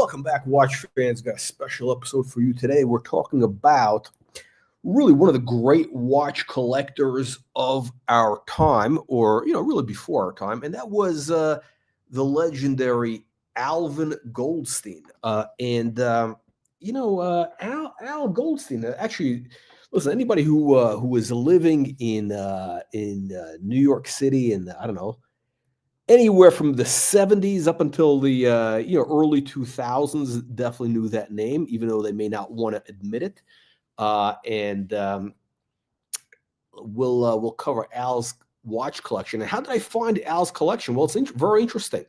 Welcome back, watch fans. Got a special episode for you today. We're talking about really one of the great watch collectors of our time, or really before our time, and that was the legendary Alvin Goldstein. Al Goldstein. Actually, listen, anybody who is living in New York City, and I don't know, anywhere from the 70s up until the early 2000s definitely knew that name, even though they may not want to admit it. We'll cover Al's watch collection. And how did I find Al's collection? Well, it's very interesting.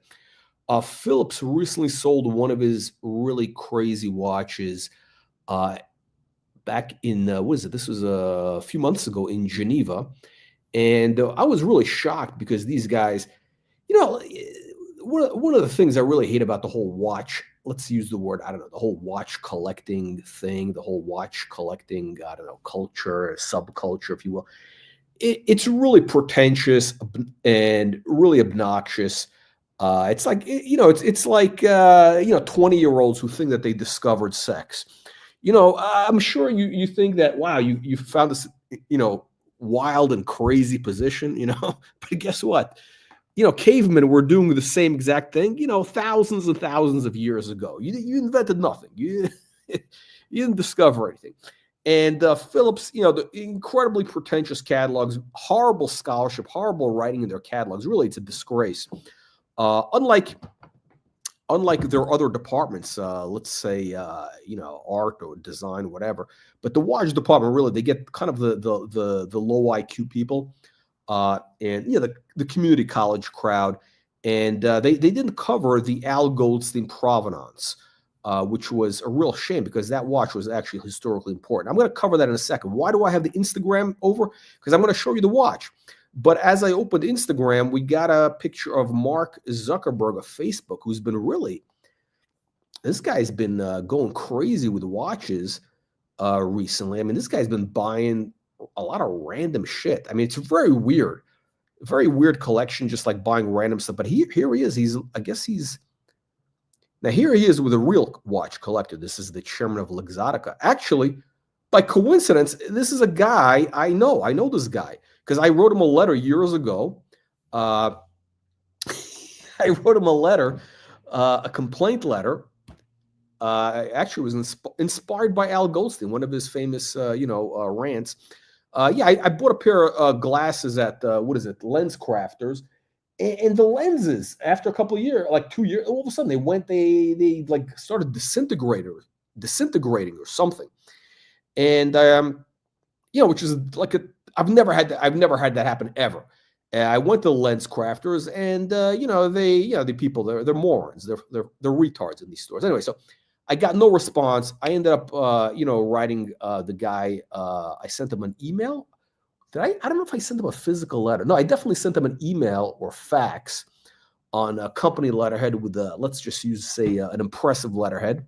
Phillips recently sold one of his really crazy watches back in this was a few months ago in Geneva, and I was really shocked because these guys. One of the things I really hate about the whole watch, let's use the word, the whole watch collecting thing, the whole watch collecting, culture, subculture, if you will. It's really pretentious and really obnoxious. It's like, it's like 20-year-olds who think that they discovered sex. I'm sure you think that, wow, you found this, wild and crazy position, but guess what? Cavemen were doing the same exact thing, thousands and thousands of years ago. You invented nothing. You didn't discover anything. And Phillips, the incredibly pretentious catalogs, horrible scholarship, horrible writing in their catalogs. Really, it's a disgrace. Unlike their other departments, let's say, art or design, whatever. But the watch department, really, they get kind of the low IQ people. And the community college crowd, and they didn't cover the Al Goldstein provenance, which was a real shame because that watch was actually historically important. I'm going to cover that in a second. Why do I have the Instagram over? Because I'm going to show you the watch. But as I opened Instagram, we got a picture of Mark Zuckerberg of Facebook, who's been this guy's been going crazy with watches recently. I mean, this guy's been buying a lot of random shit. I mean, it's a very weird collection, just like buying random stuff. But here he is. Here he is with a real watch collector. This is the chairman of Luxottica. Actually, by coincidence, this is a guy I know. I know this guy because I wrote him a letter years ago. I wrote him a letter, a complaint letter. Actually, was inspired by Al Goldstein, one of his famous, rants. I bought a pair of glasses at Lens Crafters, and the lenses, after a couple of years, like 2 years, all of a sudden they like started disintegrating or something, and which is like I've never had that happen ever. I went to Lens Crafters, and the people they're morons, they're retards in these stores anyway. So I got no response. I ended up, writing the guy. I sent him an email. I don't know if I sent him a physical letter. No, I definitely sent him an email or fax on a company letterhead with let's just say an impressive letterhead.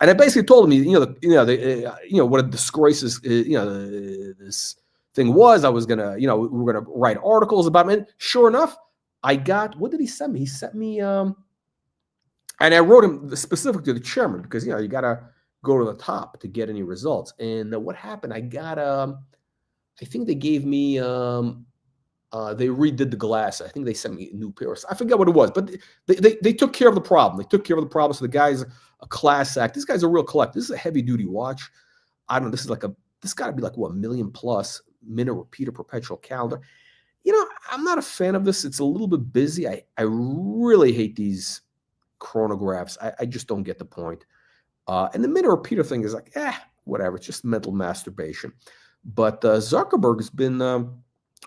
And I basically told him, what a disgrace this thing was. I was gonna, we were gonna write articles about it. And sure enough, I got. What did he send me? He sent me. And I wrote him specific to the chairman because, you got to go to the top to get any results. And what happened, I got, I think they gave me, they redid the glass. I think they sent me a new pair. I forget what it was, but they took care of the problem. They took care of the problem. So the guy's a class act. This guy's a real collector. This is a heavy duty watch. I don't know. This got to be like, $1 million plus, minute repeater perpetual calendar. I'm not a fan of this. It's a little bit busy. I really hate these chronographs. I just don't get the point. And the minute repeater thing is like, whatever. It's just mental masturbation. But Zuckerberg has been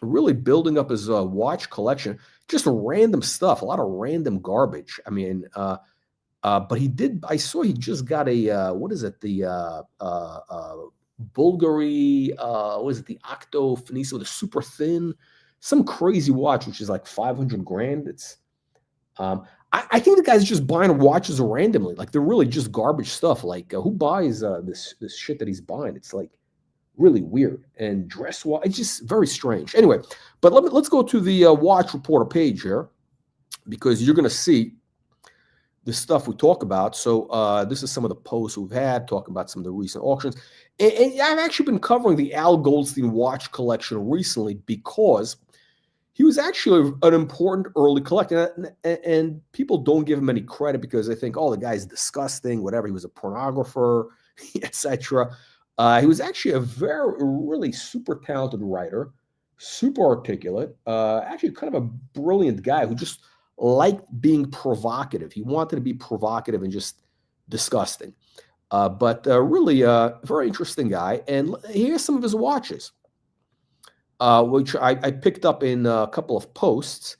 really building up his watch collection. Just random stuff, a lot of random garbage. I mean, but I saw he just got a, what is it? The Bulgari, what is it? The Octo Finissimo, the super thin, some crazy watch, which is like 500 grand. It's, I think the guy's just buying watches randomly. Like, they're really just garbage stuff. Like, who buys this shit that he's buying? It's like really weird. And dress watch, it's just very strange. Anyway, but let's go to the watch reporter page here, because you're going to see the stuff we talk about. So this is some of the posts we've had talking about some of the recent auctions. And I've actually been covering the Al Goldstein watch collection recently because he was actually an important early collector. And people don't give him any credit because they think, oh, the guy's disgusting, whatever. He was a pornographer, etc. He was actually a really super talented writer, super articulate, actually kind of a brilliant guy who just liked being provocative. He wanted to be provocative and just disgusting. But really very interesting guy. And here's some of his watches, which I picked up in a couple of posts.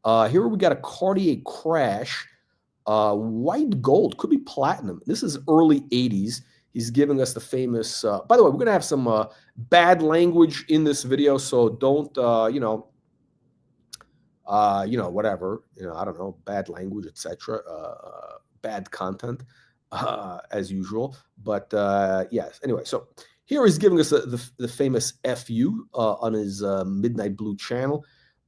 Here we got a Cartier Crash, white gold, could be platinum. This is early 80s. He's giving us the famous, by the way, we're going to have some bad language in this video, so don't, whatever, I don't know, bad language, etc., bad content, as usual. But yes, anyway, so here he's giving us the famous FU on his Midnight Blue channel,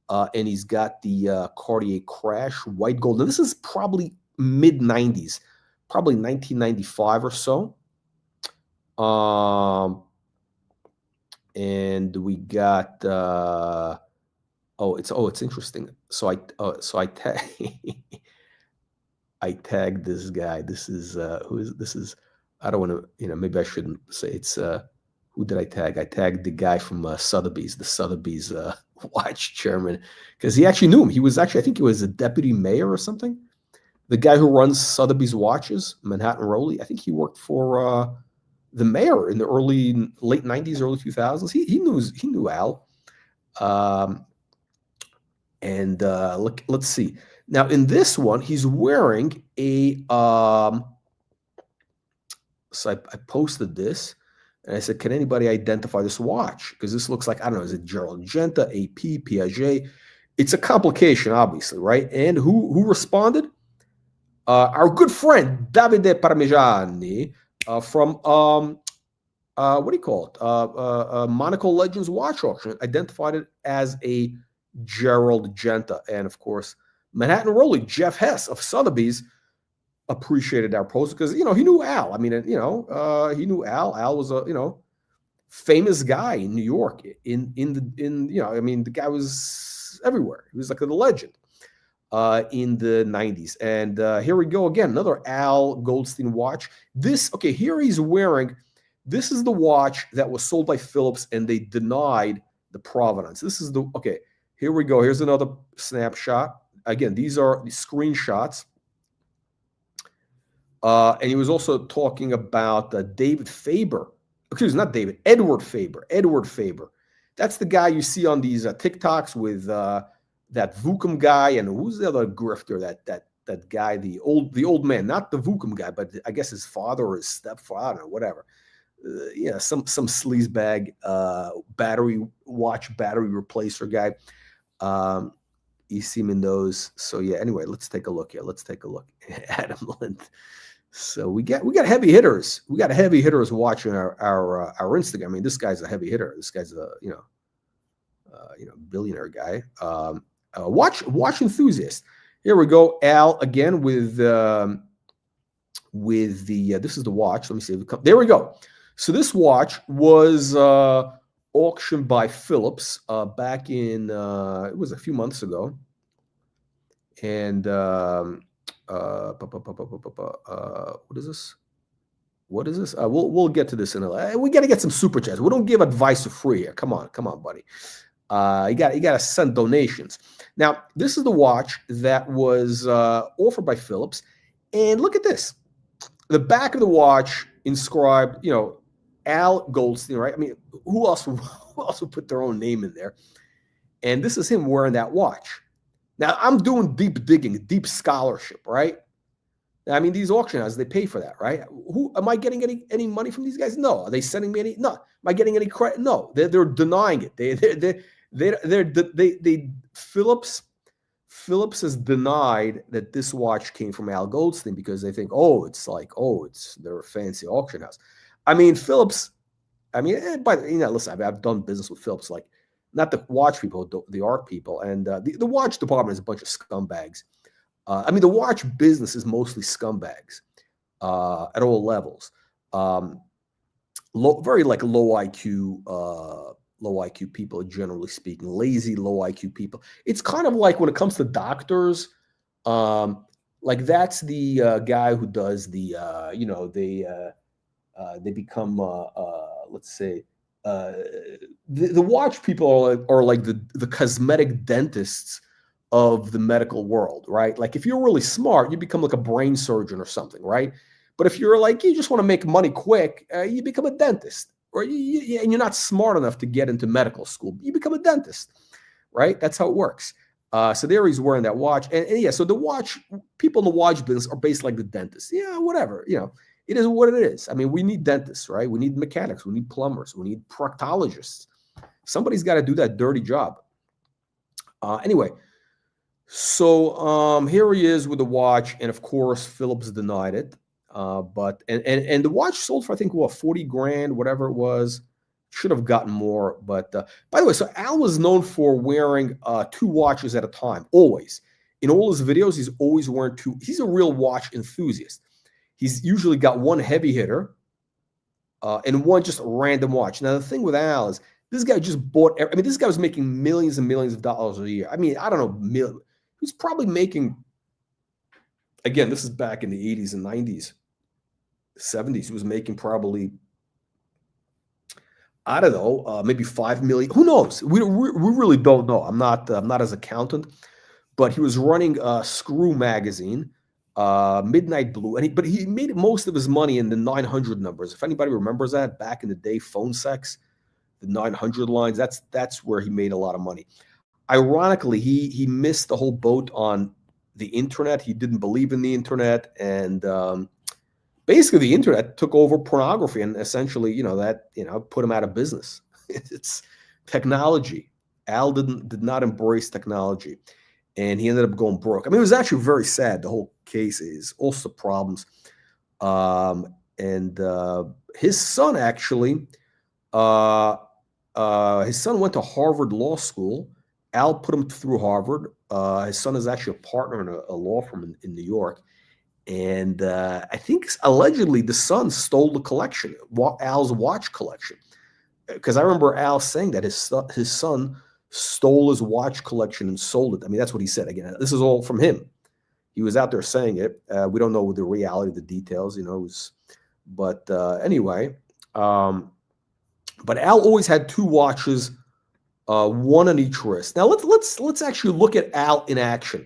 and he's got the Cartier Crash, white gold. Now, this is probably mid-90s, probably 1995 or so. And we got it's interesting. So I tagged this guy. This is I don't want to, maybe I shouldn't say it's who did I tag? I tagged the guy from Sotheby's, the Sotheby's watch chairman, because he actually knew him. He was actually, I think he was a deputy mayor or something. The guy who runs Sotheby's watches, Manhattan Rowley, I think he worked for the mayor in the late 90s, early 2000s. He knew Al. Look, let's see. Now in this one, he's wearing a. So I posted this, and I said, "Can anybody identify this watch? Because this looks like, I don't know, is it Gerald Genta, AP, Piaget? It's a complication, obviously, right?" And who responded? Our good friend Davide Parmigiani from what do you call it? Monaco Legends Watch Auction identified it as a Gerald Genta, and of course Manhattan Rowley, Jeff Hess of Sotheby's, appreciated our post because he knew Al. I mean, he knew Al. Al was a famous guy in New York. I mean, the guy was everywhere. He was like a legend in the 90s. And here we go again, another Al Goldstein watch. Here he's wearing. This is the watch that was sold by Phillips, and they denied the provenance. This is here we go. Here's another snapshot. Again, these are the screenshots. And he was also talking about David Faber. Excuse me, not David, Edward Faber. Edward Faber. That's the guy you see on these TikToks with that Vukum guy, and who's the other grifter? That guy, the old man, not the Vukum guy, but I guess his father or his stepfather, I don't know, whatever. Some sleazebag battery replacer guy. You see him in those. So yeah. Anyway, let's take a look here. Let's take a look. Adam Lind. So we got heavy hitters. We got heavy hitters watching our Instagram. I mean, this guy's a heavy hitter. This guy's a billionaire guy. Watch enthusiast. Here we go. Al again with the this is the watch. Let me see. There we go. So this watch was auctioned by Phillips back in it was a few months ago, and what is this? What is this? We'll get to this in a. We got to get some super chats. We don't give advice for free here. Come on, buddy. You got to send donations. Now this is the watch that was offered by Phillips, and look at this. The back of the watch inscribed, Al Goldstein, right? I mean, who else would put their own name in there? And this is him wearing that watch. Now, I'm doing deep digging, deep scholarship, right? I mean, these auction houses, they pay for that, right? Who am I getting any money from these guys? No. Are they sending me any? No. Am I getting any credit? No. They're denying it. Phillips has denied that this watch came from Al Goldstein because they think, they're a fancy auction house. I mean, Phillips. I mean, listen, I've done business with Phillips, like not the watch people, the art people, and the watch department is a bunch of scumbags. I mean, the watch business is mostly scumbags at all levels. Very like low IQ people, generally speaking, lazy, low IQ people. It's kind of like when it comes to doctors, like that's the guy who does the, they become, let's say, the watch people are like the cosmetic dentists of the medical world, right? Like if you're really smart, you become like a brain surgeon or something, right? But if you're like, you just want to make money quick, you become a dentist, or and you're not smart enough to get into medical school, you become a dentist, right? That's how it works. So there he's wearing that watch. And yeah, so the watch, people in the watch business are based like the dentist. Yeah, whatever, it is what it is. I mean, we need dentists, right? We need mechanics, we need plumbers, we need proctologists. Somebody's got to do that dirty job. Anyway, so here he is with the watch, and of course, Phillips denied it. But the watch sold for, I think, what, 40 grand, whatever it was. Should have gotten more. But by the way, so Al was known for wearing 2 watches at a time, always. In all his videos, he's always wearing 2. He's a real watch enthusiast. He's usually got one heavy hitter and one just random watch. Now, the thing with Al is this guy just bought, I mean, this guy was making millions and millions of dollars a year. I mean, I don't know, he's probably making, again, this is back in the 80s and 90s, 70s. He was making probably, I don't know, maybe 5 million. Who knows? We really don't know. I'm not his accountant, but he was running Screw magazine, Midnight Blue, but he made most of his money in the 900 numbers. If anybody remembers that, back in the day, phone sex, the 900 lines, that's where he made a lot of money. Ironically, he missed the whole boat on the internet. He didn't believe in the internet, and basically the internet took over pornography, and essentially, put him out of business. It's technology. Al did not embrace technology, and he ended up going broke. I mean, it was actually very sad. The whole case is also problems. And his son actually, his son went to Harvard Law School. Al put him through Harvard. His son is actually a partner in a law firm in New York. And I think allegedly the son stole the collection, Al's watch collection. Because I remember Al saying that his son stole his watch collection and sold it. I mean, that's what he said. Again, this is all from him. He was out there saying it. We don't know the reality, the details, but anyway. But Al always had 2 watches, one on each wrist. Now let's actually look at Al in action.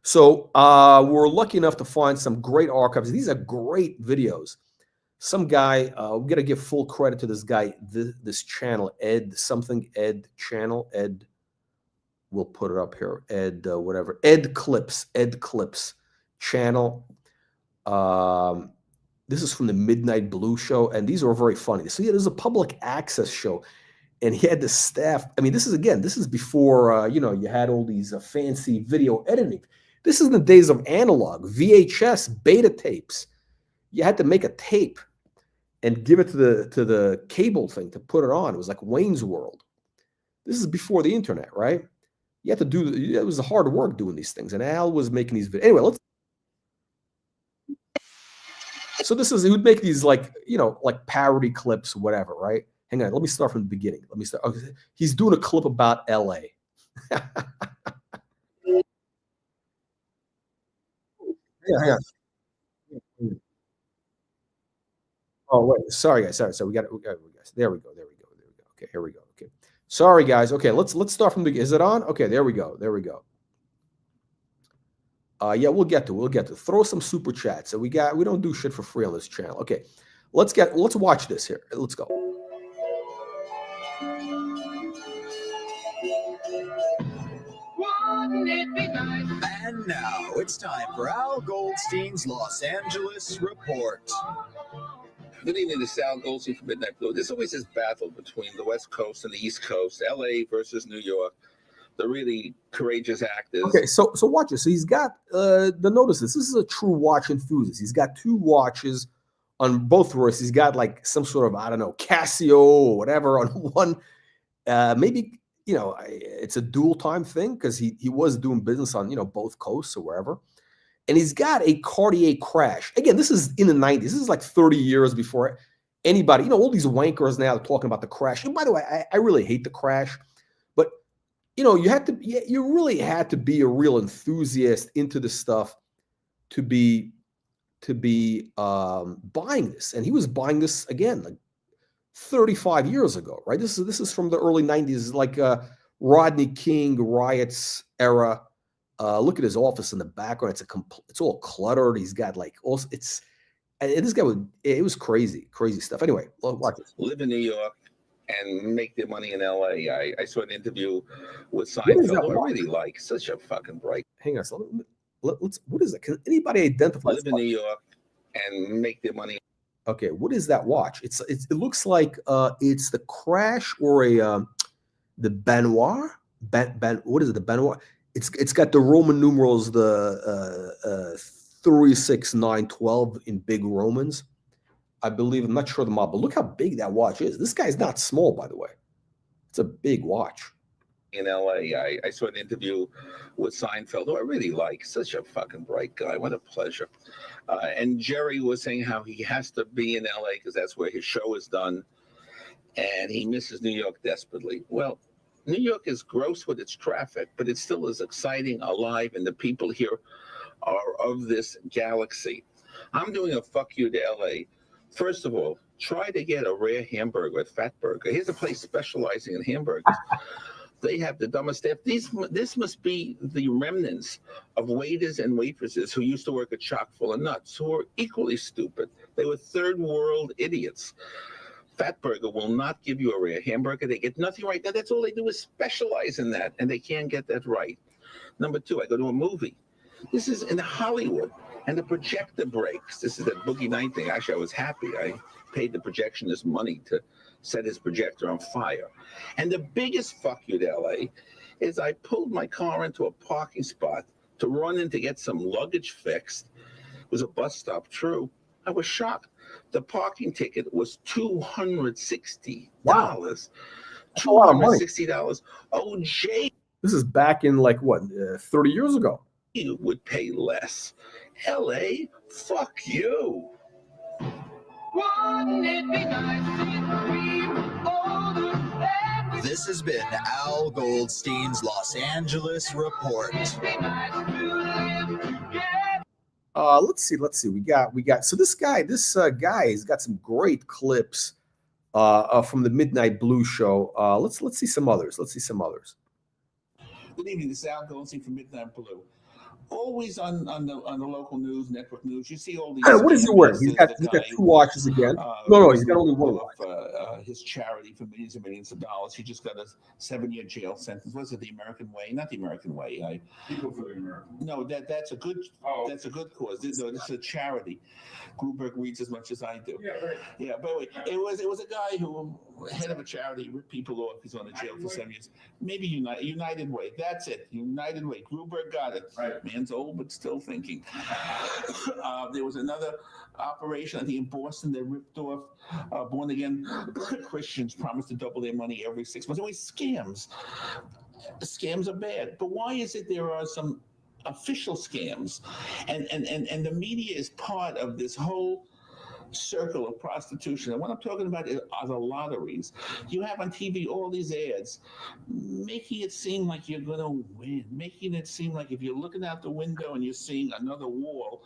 So we're lucky enough to find some great archives. These are great videos. Some guy, we got to give full credit to this guy, this channel, Ed channel. Ed, we'll put it up here. Ed, whatever. Ed Clips channel. This is from the Midnight Blue show, and these are very funny. So yeah, there's a public access show, and he had the staff. I mean, this is before, you had all these fancy video editing. This is in the days of analog, VHS, beta tapes. You had to make a tape and give it to the cable thing to put it on. It was like Wayne's World. This is before the internet, right? You had to do, it was hard work doing these things. And Al was making these videos. Anyway, so he would make these like parody clips, whatever, right? Hang on, let me start from the beginning. Okay, he's doing a clip about LA. Yeah, hang on. Oh, wait. Sorry, guys. Sorry. So we got it. There we go. Okay, here we go. Okay. Sorry, guys. Okay, let's start from the beginning. Is it on? Okay, there we go. Yeah, we'll get to. Throw some super chats. So we don't do shit for free on this channel. Okay. Let's watch this here. Let's go. And now it's time for Al Goldstein's Los Angeles Report. Good evening, this is Al Goldstein from Midnight Blue. There's always this battle between the West Coast and the East Coast, LA versus New York. The really courageous actors. Okay, so watch this. So he's got notice this. This is a true watch enthusiast. He's got 2 watches on both wrists. He's got like some sort of, I don't know, Casio or whatever on one. Maybe it's a dual time thing because he was doing business on both coasts or wherever. and he's got a Cartier Crash. Again, this is in the 90s. This is like 30 years before anybody, all these wankers now are talking about the Crash. And by the way, I really hate the Crash, but you really had to be a real enthusiast into this stuff to be buying this. And he was buying this again like 35 years ago, right? This is from the early 90s, like Rodney King riots era. Look at his office in the background. It's all cluttered. He's got like this guy it was crazy stuff. Anyway, watch this. Live in New York and make their money in LA. I saw an interview with Seinfeld, who I really like. Such a fucking bright. Hang on, so let's what is it? Can anybody identify? Live in New York and make their money. Okay, what is that watch? It looks like it's the Crash or the Benoit. What is it? The Benoit. It's got the Roman numerals, the 3, 6, 9, 12 in big Romans. I believe. I'm not sure the model, but look how big that watch is. This guy's not small, by the way. It's a big watch. In LA, I saw an interview with Seinfeld, who I really like. Such a fucking bright guy. What a pleasure. And Jerry was saying how he has to be in LA because that's where his show is done. And he misses New York desperately. Well, New York is gross with its traffic, but it still is exciting, alive, and the people here are of this galaxy. I'm doing a fuck you to LA. First of all, try to get a rare hamburger at Fat Burger. Here's a place specializing in hamburgers. They have the dumbest staff. This must be the remnants of waiters and waitresses who used to work at Chock full of nuts, who are equally stupid. They were third world idiots. Fat Burger will not give you a rare hamburger. They get nothing right. Now, that's all they do is specialize in that, and they can't get that right. Number two, I go to a movie. This is in Hollywood, and the projector breaks. This is that Boogie Night thing. Actually, I was happy. I paid the projectionist money to set his projector on fire. And the biggest fuck you to LA is I pulled my car into a parking spot to run in to get some luggage fixed. It was a bus stop, true. I was shocked. The parking ticket was $260. Wow. That's a lot of money. $260. Oh, Jay. This is back in like what, 30 years ago. You would pay less. LA, fuck you. Wouldn't it be nice if we were older and This has been Al Goldstein's Los Angeles Report. Let's see. We got. So this guy has got some great clips from the Midnight Blue show. Let's see some others. Good evening. This is Al Goldstein from Midnight Blue. Always on the local news, network news, you see all these. What is he wearing? He's got 2 watches again. No, he's got only one watch. His charity for millions and millions of dollars. He just got a 7-year jail sentence. Was it the American Way? Not the American Way. People for the American. No, that's a good. Oh. That's a good cause. This is a charity. Gruberg reads as much as I do. Yeah, right. Yeah, but wait, it was a guy who head of a charity ripped people off. He's on the jail for 7 years. Maybe United Way. That's it. United Way. Gruberg got it. Right. Man's old but still thinking. There was another operation, I think in Boston, that ripped off born again Christians, promised to double their money every 6 months. Always scams. Scams are bad. But why is it there are some official scams and the media is part of this whole circle of prostitution? And what I'm talking about are the lotteries. You have on TV all these ads making it seem like you're going to win, making it seem like if you're looking out the window and you're seeing another wall,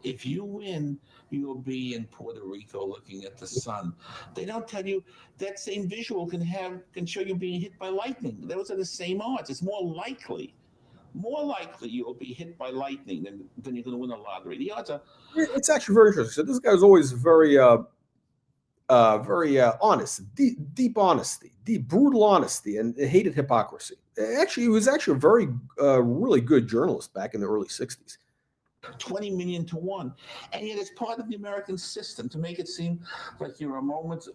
if you win, you'll be in Puerto Rico looking at the sun. They don't tell you that same visual can show you being hit by lightning. Those are the same odds. It's more likely you'll be hit by lightning than you're going to win a lottery. The odds are. It's actually very interesting. So this guy was always very honest, deep honesty, deep brutal honesty, and hated hypocrisy. Actually, he was actually a very really good journalist back in the early 60s. 20 million to 1, and yet it's part of the American system to make it seem like you're a moment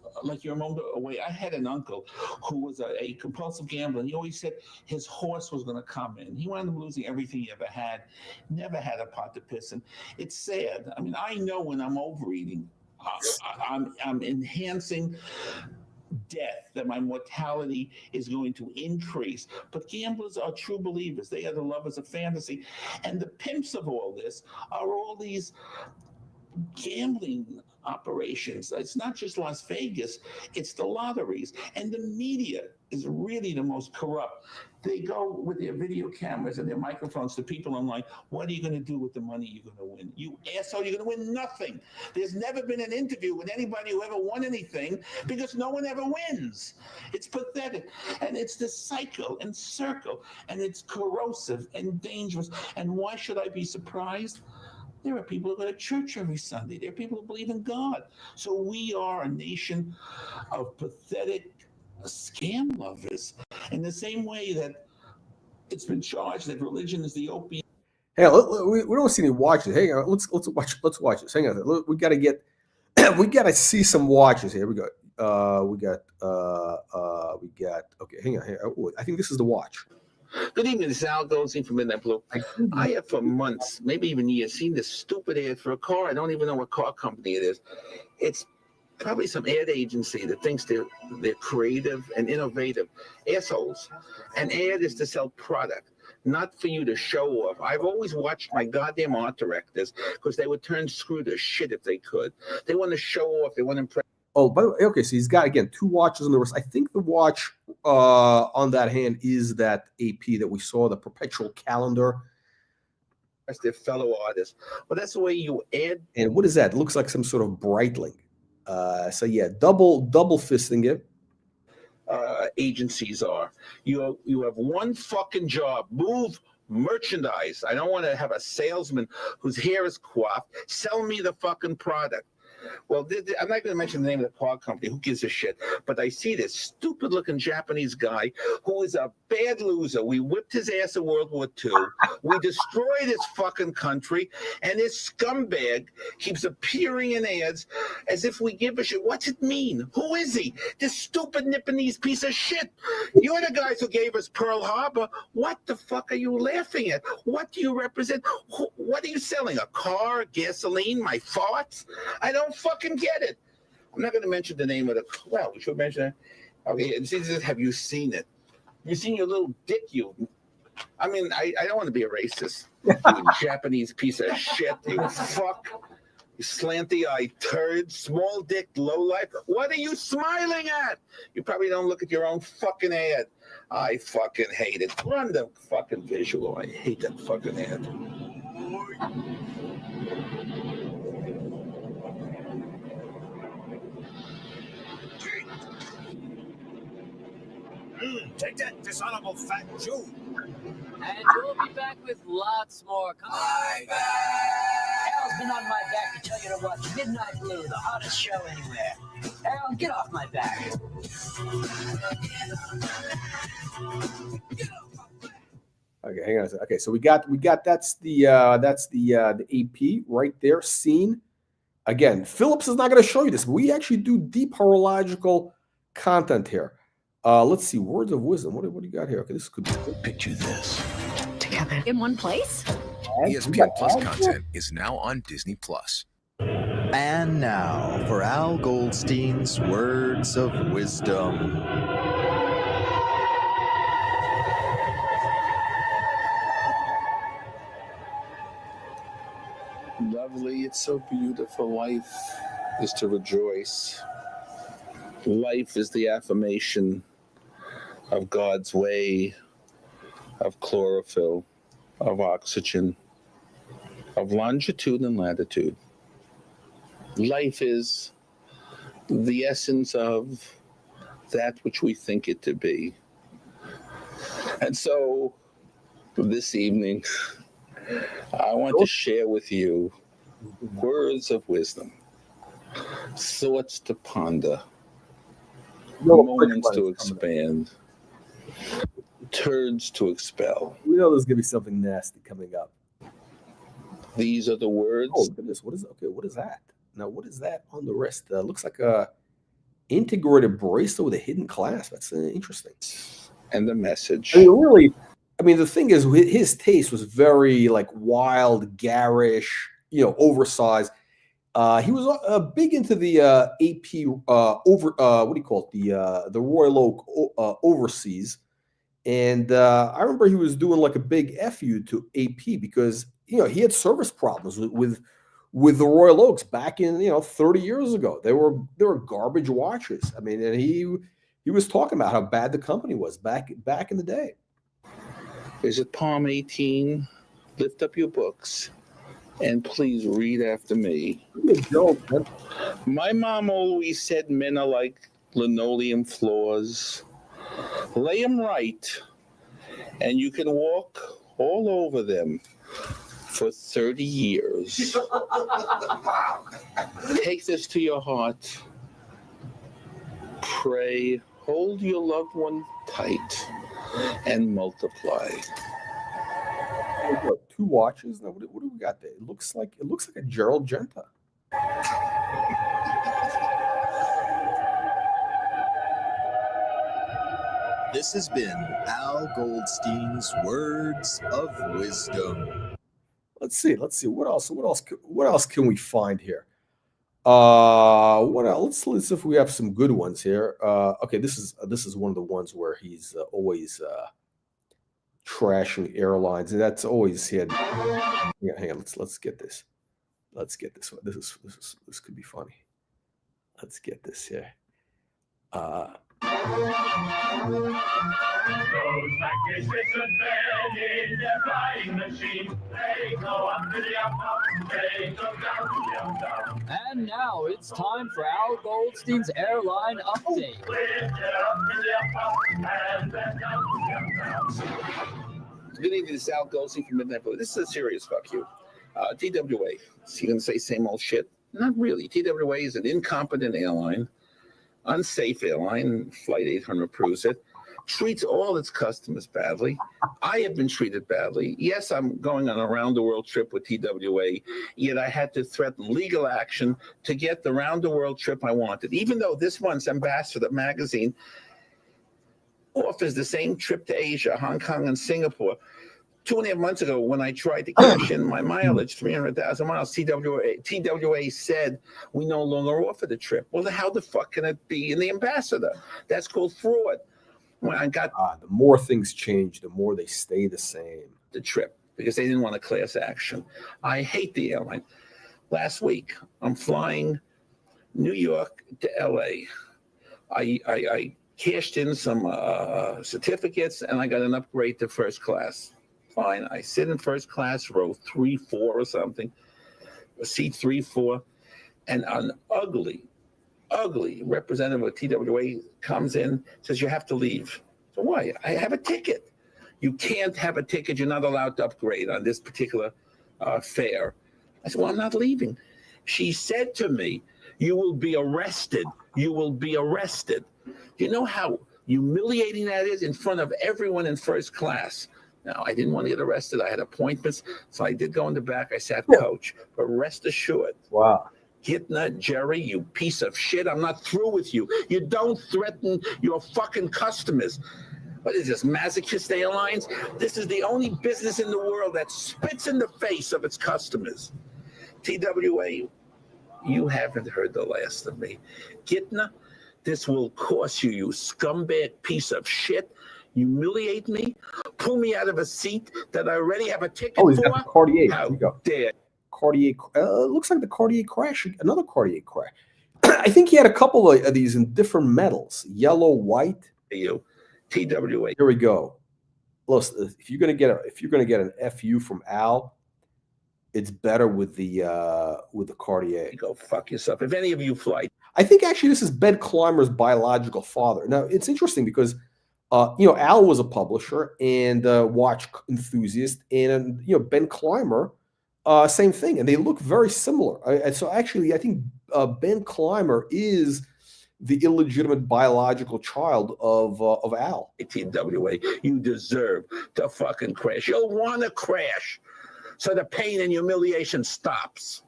away. I had an uncle who was a compulsive gambler, and he always said his horse was going to come in. He wound up losing everything he ever had, never had a pot to piss in. It's sad. I mean, I know when I'm overeating, I'm enhancing death, that my mortality is going to increase. But gamblers are true believers. They are the lovers of fantasy. And the pimps of all this are all these gambling operations. It's not just Las Vegas, it's the lotteries. And the media is really the most corrupt. They go with their video cameras and their microphones to people online. What are you going to do with the money you're going to win? You asshole, you're going to win nothing. There's never been an interview with anybody who ever won anything because no one ever wins. It's pathetic. And it's this cycle and circle, and it's corrosive and dangerous. And why should I be surprised? There are people who go to church every Sunday. There are people who believe in God. So we are a nation of pathetic scam lovers, in the same way that it's been charged that religion is the opium. Hey, we don't see any watches. Hang on, let's watch this. Hang on, we gotta see some watches. Here we go. We got. Okay, hang on. I think this is the watch. Good evening, this is Al Goldstein from Midnight Blue. I have for months, maybe even years, seen this stupid ad for a car. I don't even know what car company it is. It's probably some ad agency that thinks they're creative and innovative assholes. An ad is to sell product, not for you to show off. I've always watched my goddamn art directors because they would turn screw to shit if they could. They want to show off. They want to impress. Oh, by the way, okay, so he's got, again, 2 watches on the wrist. I think the watch on that hand is that AP that we saw, the perpetual calendar. As their fellow artists. Well, that's the way you add. And what is that? It looks like some sort of Breitling. So yeah, double fisting it. Agencies are. You have one fucking job. Move merchandise. I don't want to have a salesman whose hair is coiffed. Sell me the fucking product. Well, I'm not going to mention the name of the car company. Who gives a shit? But I see this stupid-looking Japanese guy who is a bad loser. We whipped his ass in World War II. We destroyed his fucking country. And this scumbag keeps appearing in ads as if we give a shit. What's it mean? Who is he? This stupid Nipponese piece of shit. You're the guys who gave us Pearl Harbor. What the fuck are you laughing at? What do you represent? What are you selling? A car? Gasoline? My farts? I don't fucking get it. I'm not going to mention the name of the. Well, we should mention it. Okay, have you seen it? You seen your little dick? I mean, I don't want to be a racist. You Japanese piece of shit. You fuck. You slanty-eyed turd, small dick, lowlife. What are you smiling at? You probably don't look at your own fucking ad. I fucking hate it. Run the fucking visual. I hate that fucking ad. Take that, dishonorable fat Jew. And we'll be back with lots more. Come on. Al's been on my back to tell you to watch Midnight Blue, the hottest show anywhere. Al, get off my back. Okay, hang on a second. Okay, so we got that's the AP right there, seen. Again, Phillips is not going to show you this, but we actually do deep horological content here. Let's see, words of wisdom. What do you got here? Okay, this could be good. Picture this. Together in one place? ESPN Plus content is now on Disney Plus. And now for Al Goldstein's words of wisdom. Lovely, it's so beautiful. Life is to rejoice. Life is the affirmation of God's way, of chlorophyll, of oxygen, of longitude and latitude. Life is the essence of that which we think it to be. And so this evening, I want to share with you words of wisdom, thoughts to ponder, moments to expand, turds to expel. We know there's going to be something nasty coming up. These are the words. Oh, goodness. What is that? Now, what is that on the wrist? Looks like a integrated bracelet with a hidden clasp. That's interesting. And the message. I mean, the thing is, his taste was very like wild, garish, oversized. He was big into the AP what do you call it? The Royal Oak overseas, and I remember he was doing like a big fu to AP because he had service problems with the Royal Oaks back in 30 years ago. They were garbage watches. I mean, and he was talking about how bad the company was back in the day. Is it Palm 18? Lift up your books and please read after me. My mom always said men are like linoleum floors. Lay them right, and you can walk all over them for 30 years. Take this to your heart. Pray, hold your loved one tight, and multiply. What, 2 watches? Now, what do we got there? It looks like a Gerald Genta. This has been Al Goldstein's Words of Wisdom. Let's see. What else can we find here? What else? Let's see if we have some good ones here. Okay, this is one of the ones where he's always trashing airlines, and that's always he had. Yeah, hang on. Let's get this. Let's get this one. This could be funny. Let's get this here. And now it's time for Al Goldstein's airline update. Good evening, this is Al Goldstein from Midnight Blue. This is a serious fuck you. TWA. So you going to say same old shit? Not really. TWA is an incompetent airline, unsafe airline. Flight 800 proves it. Treats all its customers badly. I have been treated badly. Yes, I'm going on a round-the-world trip with TWA, yet I had to threaten legal action to get the round-the-world trip I wanted, even though this month's Ambassador magazine offers the same trip to Asia, Hong Kong, and Singapore. 2.5 months ago, when I tried to cash in my mileage, 300,000 miles, TWA said we no longer offer the trip. Well, how the fuck can it be in the Ambassador? That's called fraud. When I got the more things change, the more they stay the same. The trip, because they didn't want a class action. I hate the airline. Last week, I'm flying New York to LA. I cashed in some certificates, and I got an upgrade to first class. Fine, I sit in first class, row 3-4 or something, seat 3-4, and an ugly representative of TWA comes in, says you have to leave. So why? I have a ticket. You can't have a ticket. You're not allowed to upgrade on this particular fare. I said, well, I'm not leaving. She said to me, you will be arrested. You will be arrested. Do you know how humiliating that is in front of everyone in first class? Now, I didn't want to get arrested. I had appointments, so I did go in the back. I sat coach, but rest assured. Wow. Hitler, Jerry, you piece of shit. I'm not through with you. You don't threaten your fucking customers. What is this, Masochist Airlines? This is the only business in the world that spits in the face of its customers. TWA, you haven't heard the last of me. Gitna, this will cost you, you scumbag piece of shit. Humiliate me, pull me out of a seat that I already have a ticket for. He's got the Cartier. How Here we go. dare Cartier, looks like the Cartier Crash, another Cartier Crash. I think he had a couple of these in different metals, yellow, white. you, TWA. Here we go. Listen, if you're gonna get an FU from Al, it's better with the Cartier. Go fuck yourself. If any of you fly, I think actually this is Ben Clymer's biological father. Now it's interesting because Al was a publisher and watch enthusiast, and Ben Clymer. Same thing, and they look very similar. So actually, I think Ben Clymer is the illegitimate biological child of Al. TWA, you deserve to fucking crash. You'll want to crash, so the pain and humiliation stops.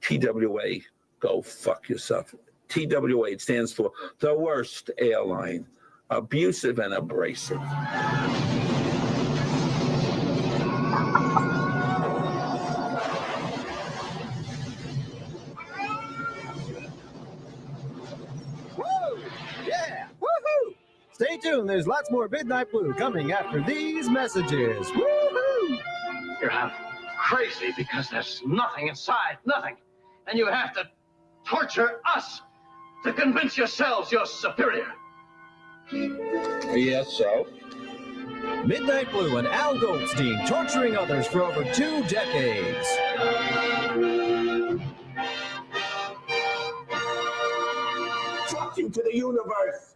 TWA, go fuck yourself. TWA, it stands for the worst airline, abusive and abrasive. soon. There's lots more Midnight Blue coming after these messages. Woohoo! You're half crazy because there's nothing inside, nothing. And you have to torture us to convince yourselves you're superior. Yes, so? Midnight Blue and Al Goldstein torturing others for over 2 decades. Fuck you to the universe.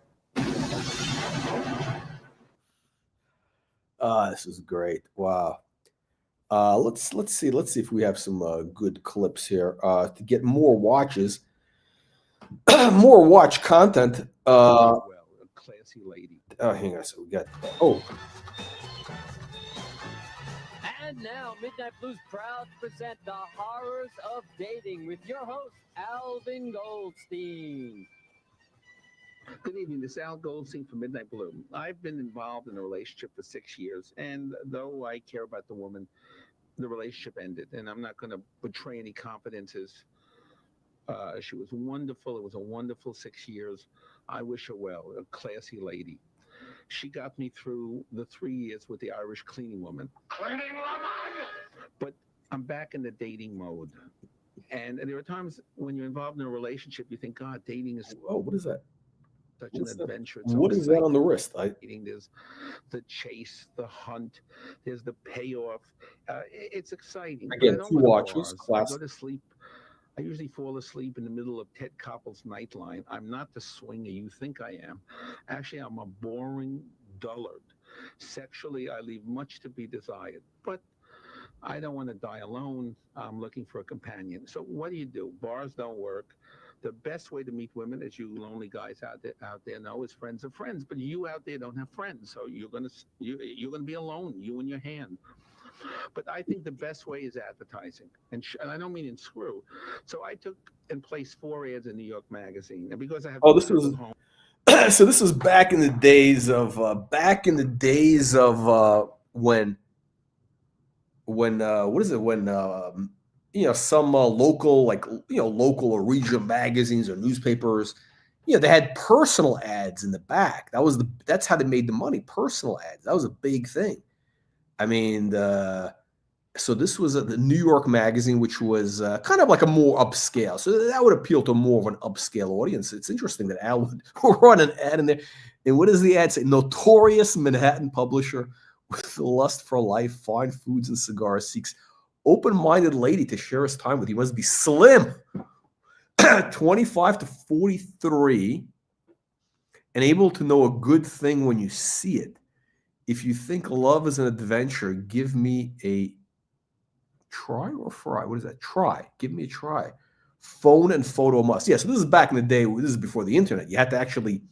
This is great. Wow. Let's see if we have some good clips here to get more watches, more watch content. Well, a classy lady. Hang on, so we got. Oh, And now, Midnight Blues proud to present the horrors of dating with your host, Alvin Goldstein. Good evening. This is Al Goldstein from Midnight Blue. I've been involved in a relationship for 6 years, and though I care about the woman, the relationship ended, and I'm not going to betray any confidences. She was wonderful. It was a wonderful 6 years. I wish her well. A classy lady. She got me through the 3 years with the Irish cleaning woman. Cleaning woman! But I'm back in the dating mode. And there are times when you're involved in a relationship, you think, God, dating is oh, what is that? such What's an that? adventure. It's so What is that on the exciting. wrist? There's the chase, the hunt, there's the payoff. It's exciting. But Again, I don't 2 go to watches, bars. I classic. go to sleep. I usually fall asleep in the middle of Ted Koppel's Nightline. I'm not the swinger you think I am. Actually, I'm a boring dullard. Sexually, I leave much to be desired. But I don't want to die alone. I'm looking for a companion. So what do? Bars don't work. The best way to meet women, as you lonely guys out there know, is friends of friends. But you out there don't have friends, so you're gonna be alone, you and your hand. But I think the best way is advertising, and I don't mean in screw. So I took and placed 4 ads in New York Magazine, and because I have Oh, this was home. so. This was back in the days of when what is it when some local local or regional magazines or newspapers, they had personal ads in the back. That's how they made the money. Personal ads. That was a big thing. I mean, so this was the New York Magazine, which was kind of like a more upscale. So that would appeal to more of an upscale audience. It's interesting that Al would run an ad in there. And what does the ad say? Notorious Manhattan publisher with lust for life, fine foods and cigars, seeks open-minded lady to share his time with. He must be slim, 25 to 43, and able to know a good thing when you see it. If you think love is an adventure, give me a try or fry. What is that? Try. Give me a try. Phone and photo must. Yeah, so this is back in the day. This is before the internet. You had to actually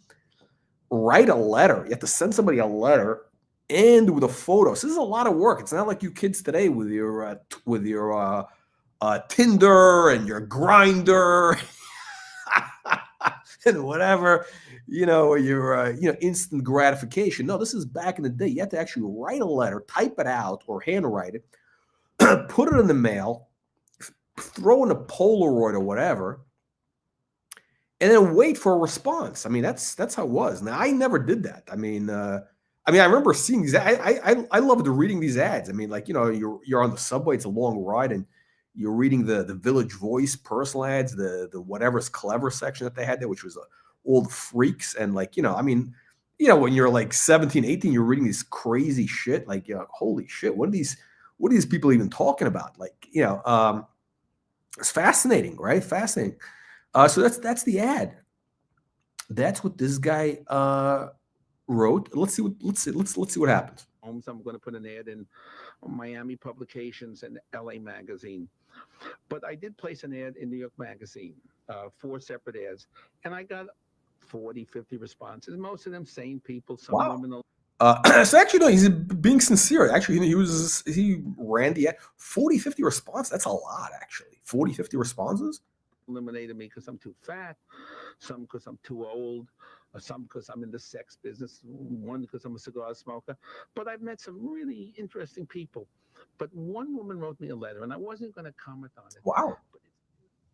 write a letter. You have to send somebody a letter and with a photo. So this is a lot of work. It's not like you kids today with your Tinder and your Grinder and whatever, your instant gratification. No, this is back in the day. You have to actually write a letter, type it out or handwrite it, put it in the mail, throw in a Polaroid or whatever, and then wait for a response. I mean, that's how it was. Now, I never did that. I mean, I remember seeing these. I loved reading these ads. I mean, like, you're on the subway. It's a long ride, and you're reading the Village Voice personal ads, the whatever's clever section that they had there, which was all the freaks. And like, when you're like 17, 18, you're reading these crazy shit. Like, holy shit, what are these people even talking about? Like, it's fascinating, right? Fascinating. So that's the ad. That's what this guy wrote. Let's see what happens. Homes. I'm going to put an ad in Miami Publications and LA Magazine. But I did place an ad in New York Magazine, 4 separate ads, and I got 40, 50 responses. Most of them sane people. Some women. So actually, no, he's being sincere. Actually, he ran the ad. 40, 50 responses. That's a lot, actually. 40, 50 responses. Eliminated me because I'm too fat, some because I'm too old, some because I'm in the sex business, one because I'm a cigar smoker. But I've met some really interesting people. But one woman wrote me a letter, and I wasn't going to comment on it. Wow. But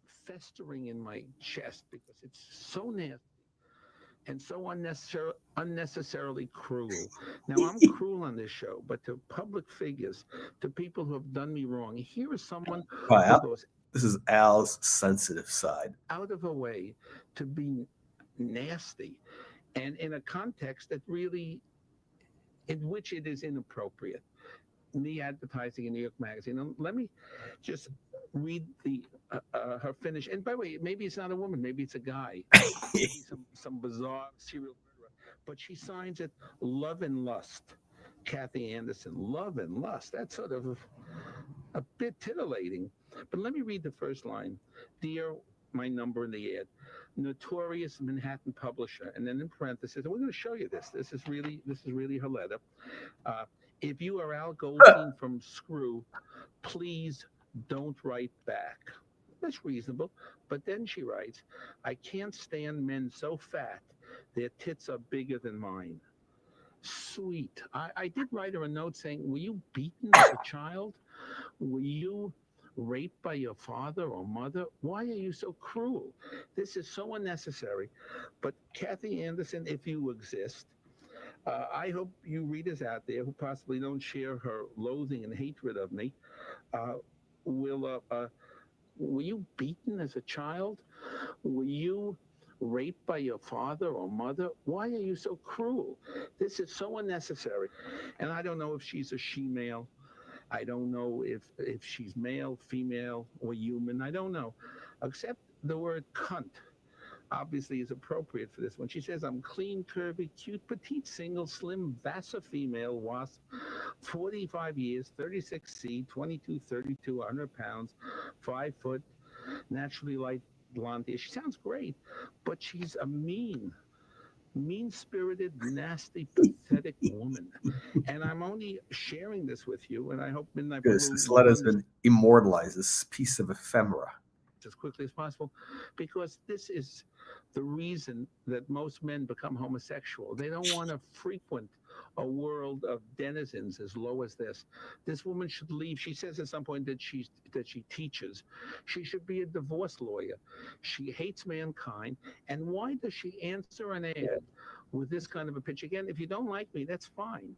it's festering in my chest because it's so nasty. and so unnecessarily cruel. Now, I'm cruel on this show, but to public figures, to people who have done me wrong, here is someone who goes This is Al's sensitive side. out of her way to be nasty, and in a context that really, in which it is inappropriate. Me advertising in New York Magazine. And let me just read her finish. And by the way, maybe it's not a woman, maybe it's a guy, maybe some bizarre serial murderer. But she signs it "Love and Lust." Kathy Anderson, "Love and Lust." That's sort of a bit titillating. But let me read the first line. "Dear," my number in the ad, "notorious Manhattan publisher," and then in parentheses, and we're going to show you this. This is really her letter. If you are Al Goldstein from Screw, please don't write back. That's reasonable. But then she writes, "I can't stand men so fat, their tits are bigger than mine." Sweet. I did write her a note saying, were you beaten as a child? Were you raped by your father or mother? Why are you so cruel? This is so unnecessary. But Kathy Anderson, if you exist, I hope you readers out there who possibly don't share her loathing and hatred of me were you beaten as a child? Were you raped by your father or mother? Why are you so cruel? This is so unnecessary. And I don't know if she's a she-male. I don't know if she's male, female, or human. I don't know. Except the word cunt obviously is appropriate for this one. She says, "I'm clean, curvy, cute, petite, single, slim, Vasa female, wasp, 45 years, 36C, 22, 32, 100 pounds, 5 foot, naturally light blonde hair." She sounds great, but she's a mean-spirited, nasty, pathetic woman. And I'm only sharing this with you, and I hope Midnight Blue... This letter's been immortalized, this piece of ephemera. As quickly as possible, because this is the reason that most men become homosexual. They don't want to frequent a world of denizens as low as this. This woman should leave. She says at some point that she teaches. She should be a divorce lawyer. She hates mankind. And why does she answer an ad with this kind of a pitch? Again, if you don't like me, that's fine.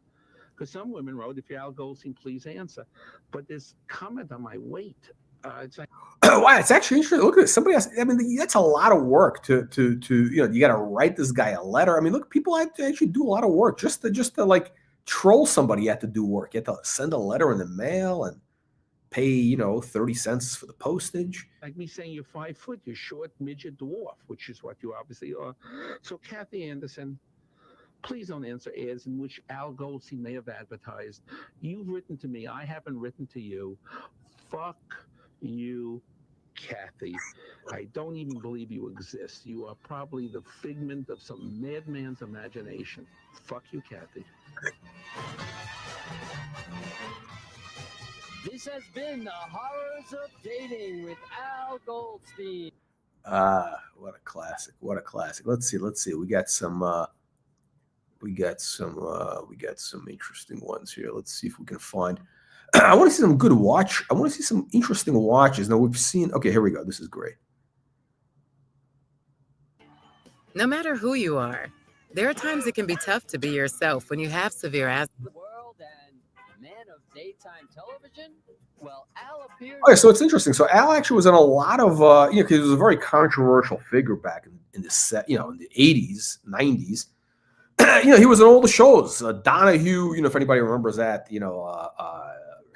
Because some women wrote, "If you're Al Goldstein, please answer." But this comment on my weight, it's like, wow, it's actually interesting. Look at it. Somebody else. I mean, that's a lot of work to you got to write this guy a letter. I mean, look, people have to actually do a lot of work just to like troll somebody. You have to do work. You have to send a letter in the mail and pay 30 cents for the postage. Like me saying you're 5 foot, you're short, midget, dwarf, which is what you obviously are. So Kathy Anderson, please don't answer ads in which Al Goldstein may have advertised. You've written to me. I haven't written to you. Fuck you, Kathy. I don't even believe you exist. You are probably the figment of some madman's imagination. Fuck you, Kathy. This has been the Horrors of Dating with Al Goldstein. What a classic. What a classic. Let's see. We got some interesting ones here. Let's see if we can find. I want to see some good watch. I want to see some interesting watches. Now we've seen. Okay, here we go. This is great. No matter who you are, there are times it can be tough to be yourself when you have severe asthma. The world and man of daytime television. Well, Al appeared. Okay, so it's interesting. So Al actually was in a lot of because he was a very controversial figure back in the set, in the 80s, 90s. He was in all the shows. Donahue, if anybody remembers that,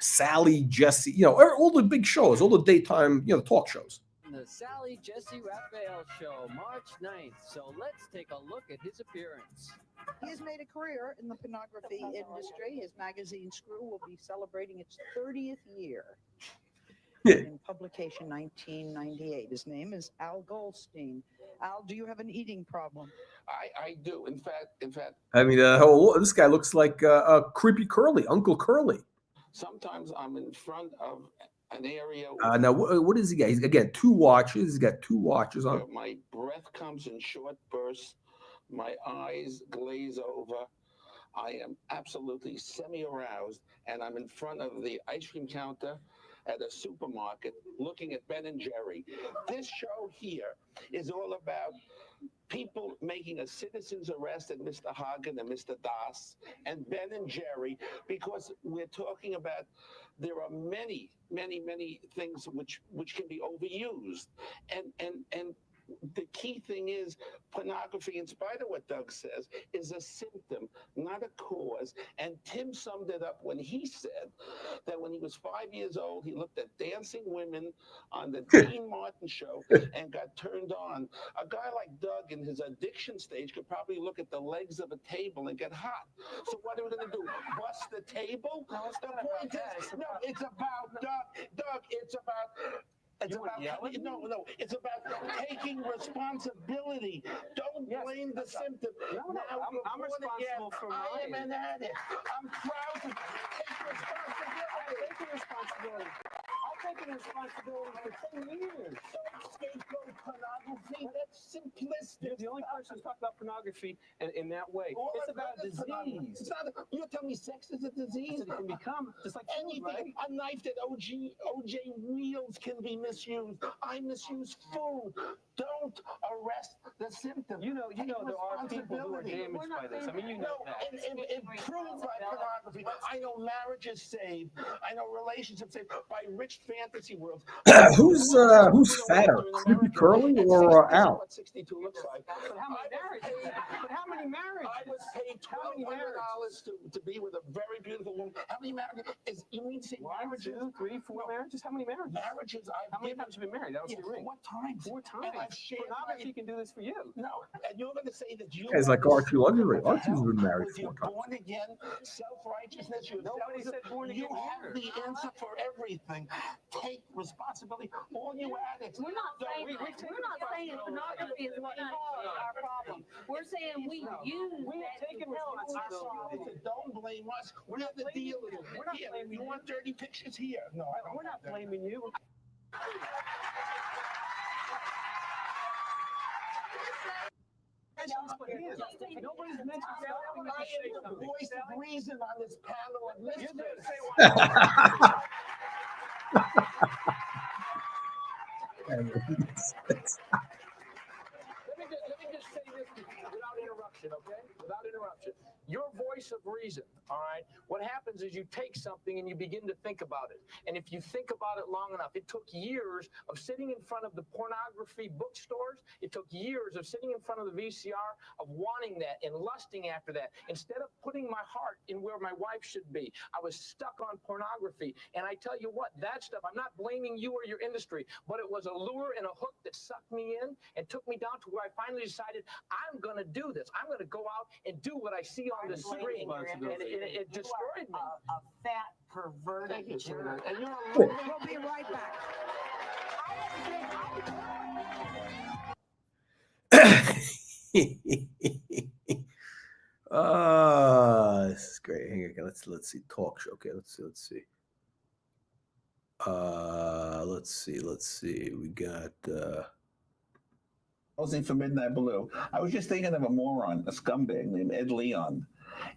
Sally, Jesse, all the big shows, all the daytime, talk shows. The Sally Jesse Raphael Show, March 9th. So let's take a look at his appearance. He has made a career in the pornography industry. His magazine Screw will be celebrating its 30th year. In publication 1998. His name is Al Goldstein. Al, do you have an eating problem? I do. In fact. I mean, this guy looks like creepy Curly, Uncle Curly. Sometimes I'm in front of an area. Now, what is he got? He's again 2 watches. He's got 2 watches on. My breath comes in short bursts. My eyes glaze over. I am absolutely semi-aroused, and I'm in front of the ice cream counter at a supermarket looking at Ben and Jerry. This show here is all about people making a citizen's arrest at Mr. Hagen and Mr. Das and Ben and Jerry, because we're talking about there are many things which can be overused, and the key thing is pornography, in spite of what Doug says, is a symptom, not a cause. And Tim summed it up when he said that when he was 5 years old, he looked at dancing women on the Dean Martin show and got turned on. A guy like Doug in his addiction stage could probably look at the legs of a table and get hot. So what are we going to do? Bust the table? No, it's not about that. It's about Doug. It's about. It's about it's about taking responsibility. Don't blame the symptom. No, I'm responsible for mine. I am an addict. I'm proud to take responsibility. I'm taking responsibility. I've taken responsibility for 10 years. Don't scapegoat pornography. That's simplistic. You're the only person who's talked about pornography in that way. It's about disease. It's not. You're telling me sex is a disease? It can become just like anything. Food, right? A knife that OJ wields can be misused. I misuse food. Don't arrest the symptom. You know there are people who are damaged by this. I mean, you know that. Improved by pornography. I know marriages saved. I know relationships saved by rich fantasy worlds. Who's fatter, Creepy Curly or Al? What 62 looks like. But how many marriages? But how many marriages? I was paid $1,200 to be with a very beautiful woman. How many marriages? You mean to say marriages? 1, 2, 3, 4 marriages? How many marriages? Marriages. How many times have you been married? That was your ring. What times? 4 times. And I've shared Pornography can do this for you. No, and you're going to say that you. Guys like Archie Luxury. Archie's been married with your 4 times. born again self-righteousness. Nobody said born again You have here. the answer for everything. Take responsibility. All you addicts. We're not saying pornography is what caused our problem. We're saying we use We have taken responsibility. Don't blame us. We're not the dealers. We're not Here, blaming you you. want dirty pictures here? No, I don't. We're not blaming you. Nobody's mentioned I am the voice of reason on this panel of misfits. Let me just say this without interruption, okay? Without interruption. Your voice of reason, all right? What happens is you take something and you begin to think about it. And if you think about it long enough, it took years of sitting in front of the pornography bookstores. It took years of sitting in front of the VCR, of wanting that and lusting after that. Instead of putting my heart in where my wife should be, I was stuck on pornography. And I tell you what, that stuff, I'm not blaming you or your industry, but it was a lure and a hook that sucked me in and took me down to where I finally decided I'm going to do this. I'm going to go out and do what I see on the screen. And it destroyed me. A fat, perverted. Thank you, sir. And you're We'll be right back. This is great. Hang on, let's see. Talk show. Okay, let's see. Let's see. We got Posing for Midnight Blue. I was just thinking of a moron, a scumbag named Ed Leon.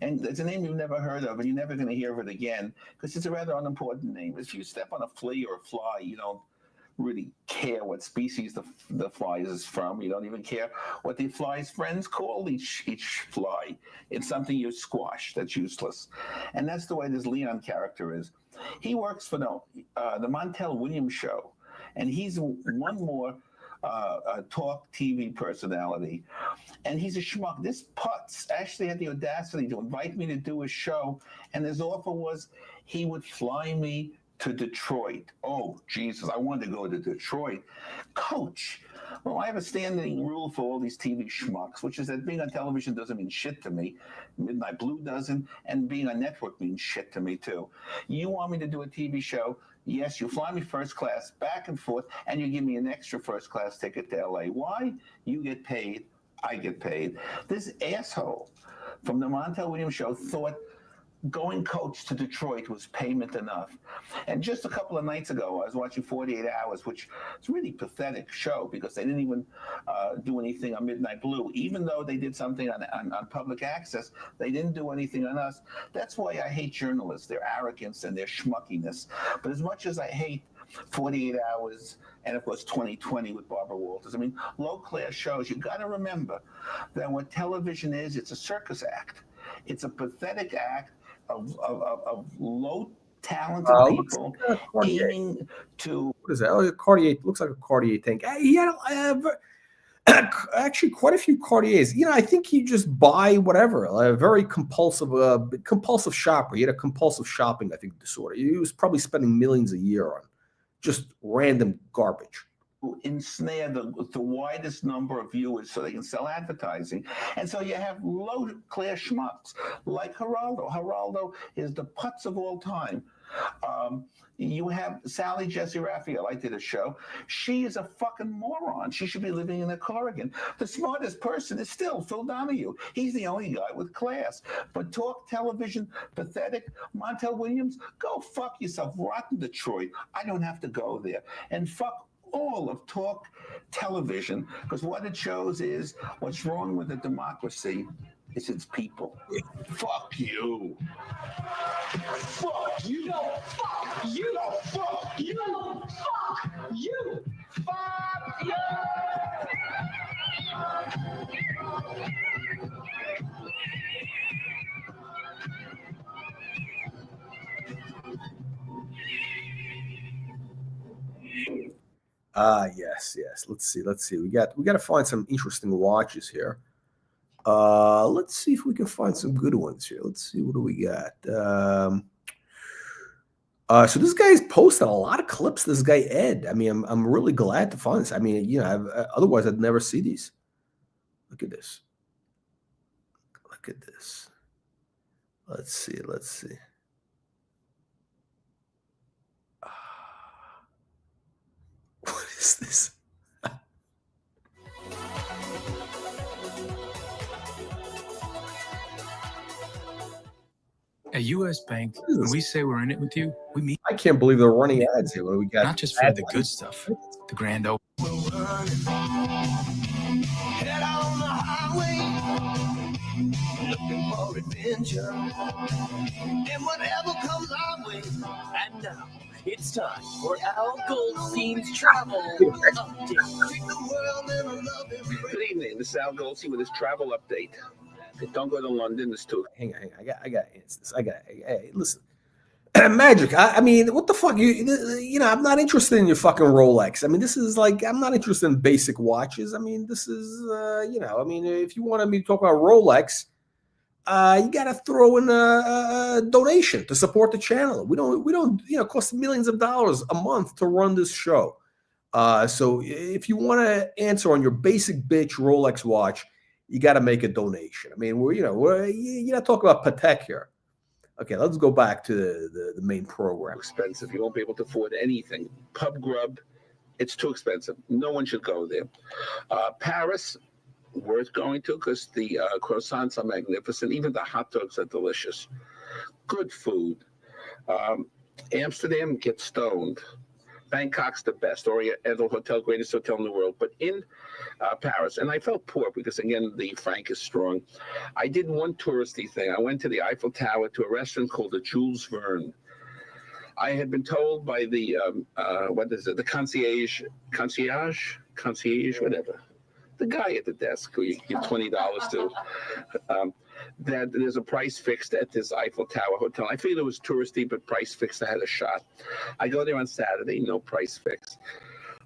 And it's a name you've never heard of, and you're never going to hear of it again, because it's a rather unimportant name. If you step on a flea or a fly, you don't really care what species the fly is from. You don't even care what the fly's friends call each fly. It's something you squash that's useless. And that's the way this Leon character is. He works for the Montel Williams show, and he's one more a talk TV personality, and he's a schmuck. This putz actually had the audacity to invite me to do a show, and his offer was he would fly me to Detroit. Oh, Jesus, I wanted to go to Detroit. Coach, well, I have a standing rule for all these TV schmucks, which is that being on television doesn't mean shit to me. Midnight Blue doesn't, and being on network means shit to me, too. You want me to do a TV show? Yes, you fly me first class back and forth, and you give me an extra first class ticket to LA. Why? You get paid, I get paid. This asshole from the Montel Williams show thought going coach to Detroit was payment enough. And just a couple of nights ago, I was watching 48 Hours, which is a really pathetic show because they didn't even do anything on Midnight Blue. Even though they did something on public access, they didn't do anything on us. That's why I hate journalists, their arrogance and their schmuckiness. But as much as I hate 48 Hours and, of course, 2020 with Barbara Walters, I mean, low-class shows, you got to remember that what television is, it's a circus act. It's a pathetic act of low talented people aiming to. What is that? Oh, Cartier. Looks like a Cartier tank. He had actually quite a few Cartiers. You know, I think he just buy whatever. A very compulsive shopper. He had a compulsive shopping, I think, disorder. He was probably spending millions a year on just random garbage. Ensnare the widest number of viewers so they can sell advertising. And so you have low-class schmucks like Geraldo. Geraldo is the putz of all time. You have Sally Jesse Raphael. I did a show. She is a fucking moron. She should be living in a Corrigan. The smartest person is still Phil Donahue. He's the only guy with class. But talk television, pathetic. Montel Williams, go fuck yourself. Rotten Detroit. I don't have to go there. And fuck all of talk television, because what it shows is what's wrong with a democracy is its people. Fuck you. Fuck you. No, fuck you. No, fuck you. No, fuck you. Fuck you. Yes. Let's see. We got to find some interesting watches here. Let's see if we can find some good ones here. Let's see, what do we got? So this guy's posted a lot of clips. This guy Ed. I mean, I'm really glad to find this. I mean, you know, otherwise I'd never see these. Look at this. Look at this. Let's see. What is this? At U.S. Bank, when we say we're in it with you, we mean. I can't believe they're running ads here. What do we got? Not just for the good stuff, the grand open. Head on the highway, looking for adventure, and whatever comes our way. And now it's time for Al Goldstein's travel update. Good evening. This is Al Goldstein with his travel update. Don't go to London. It's too. Hang on. I got to answer this. Hey, listen. Magic. I mean, what the fuck? You know, I'm not interested in your fucking Rolex. I mean, this is like, I'm not interested in basic watches. I mean, this is, you know, I mean, if you wanted me to talk about Rolex, you got to throw in a donation to support the channel. We don't, you know, it costs millions of dollars a month to run this show. So if you want to answer on your basic bitch Rolex watch, you got to make a donation. I mean, you're not talking about Patek here. Okay, let's go back to the main program. Expensive. You won't be able to afford anything. Pub grub, it's too expensive. No one should go there. Paris, worth going to because the croissants are magnificent. Even the hot dogs are delicious. Good food. Amsterdam, get stoned. Bangkok's the best. Oriental Hotel, greatest hotel in the world. But in Paris, and I felt poor because, again, the franc is strong. I did one touristy thing. I went to the Eiffel Tower to a restaurant called the Jules Verne. I had been told by the, the concierge, whatever. The guy at the desk who you give $20 to, that there's a price fixed at this Eiffel Tower hotel. I figured it was touristy, but price fixed. I had a shot. I go there on Saturday, no price fixed.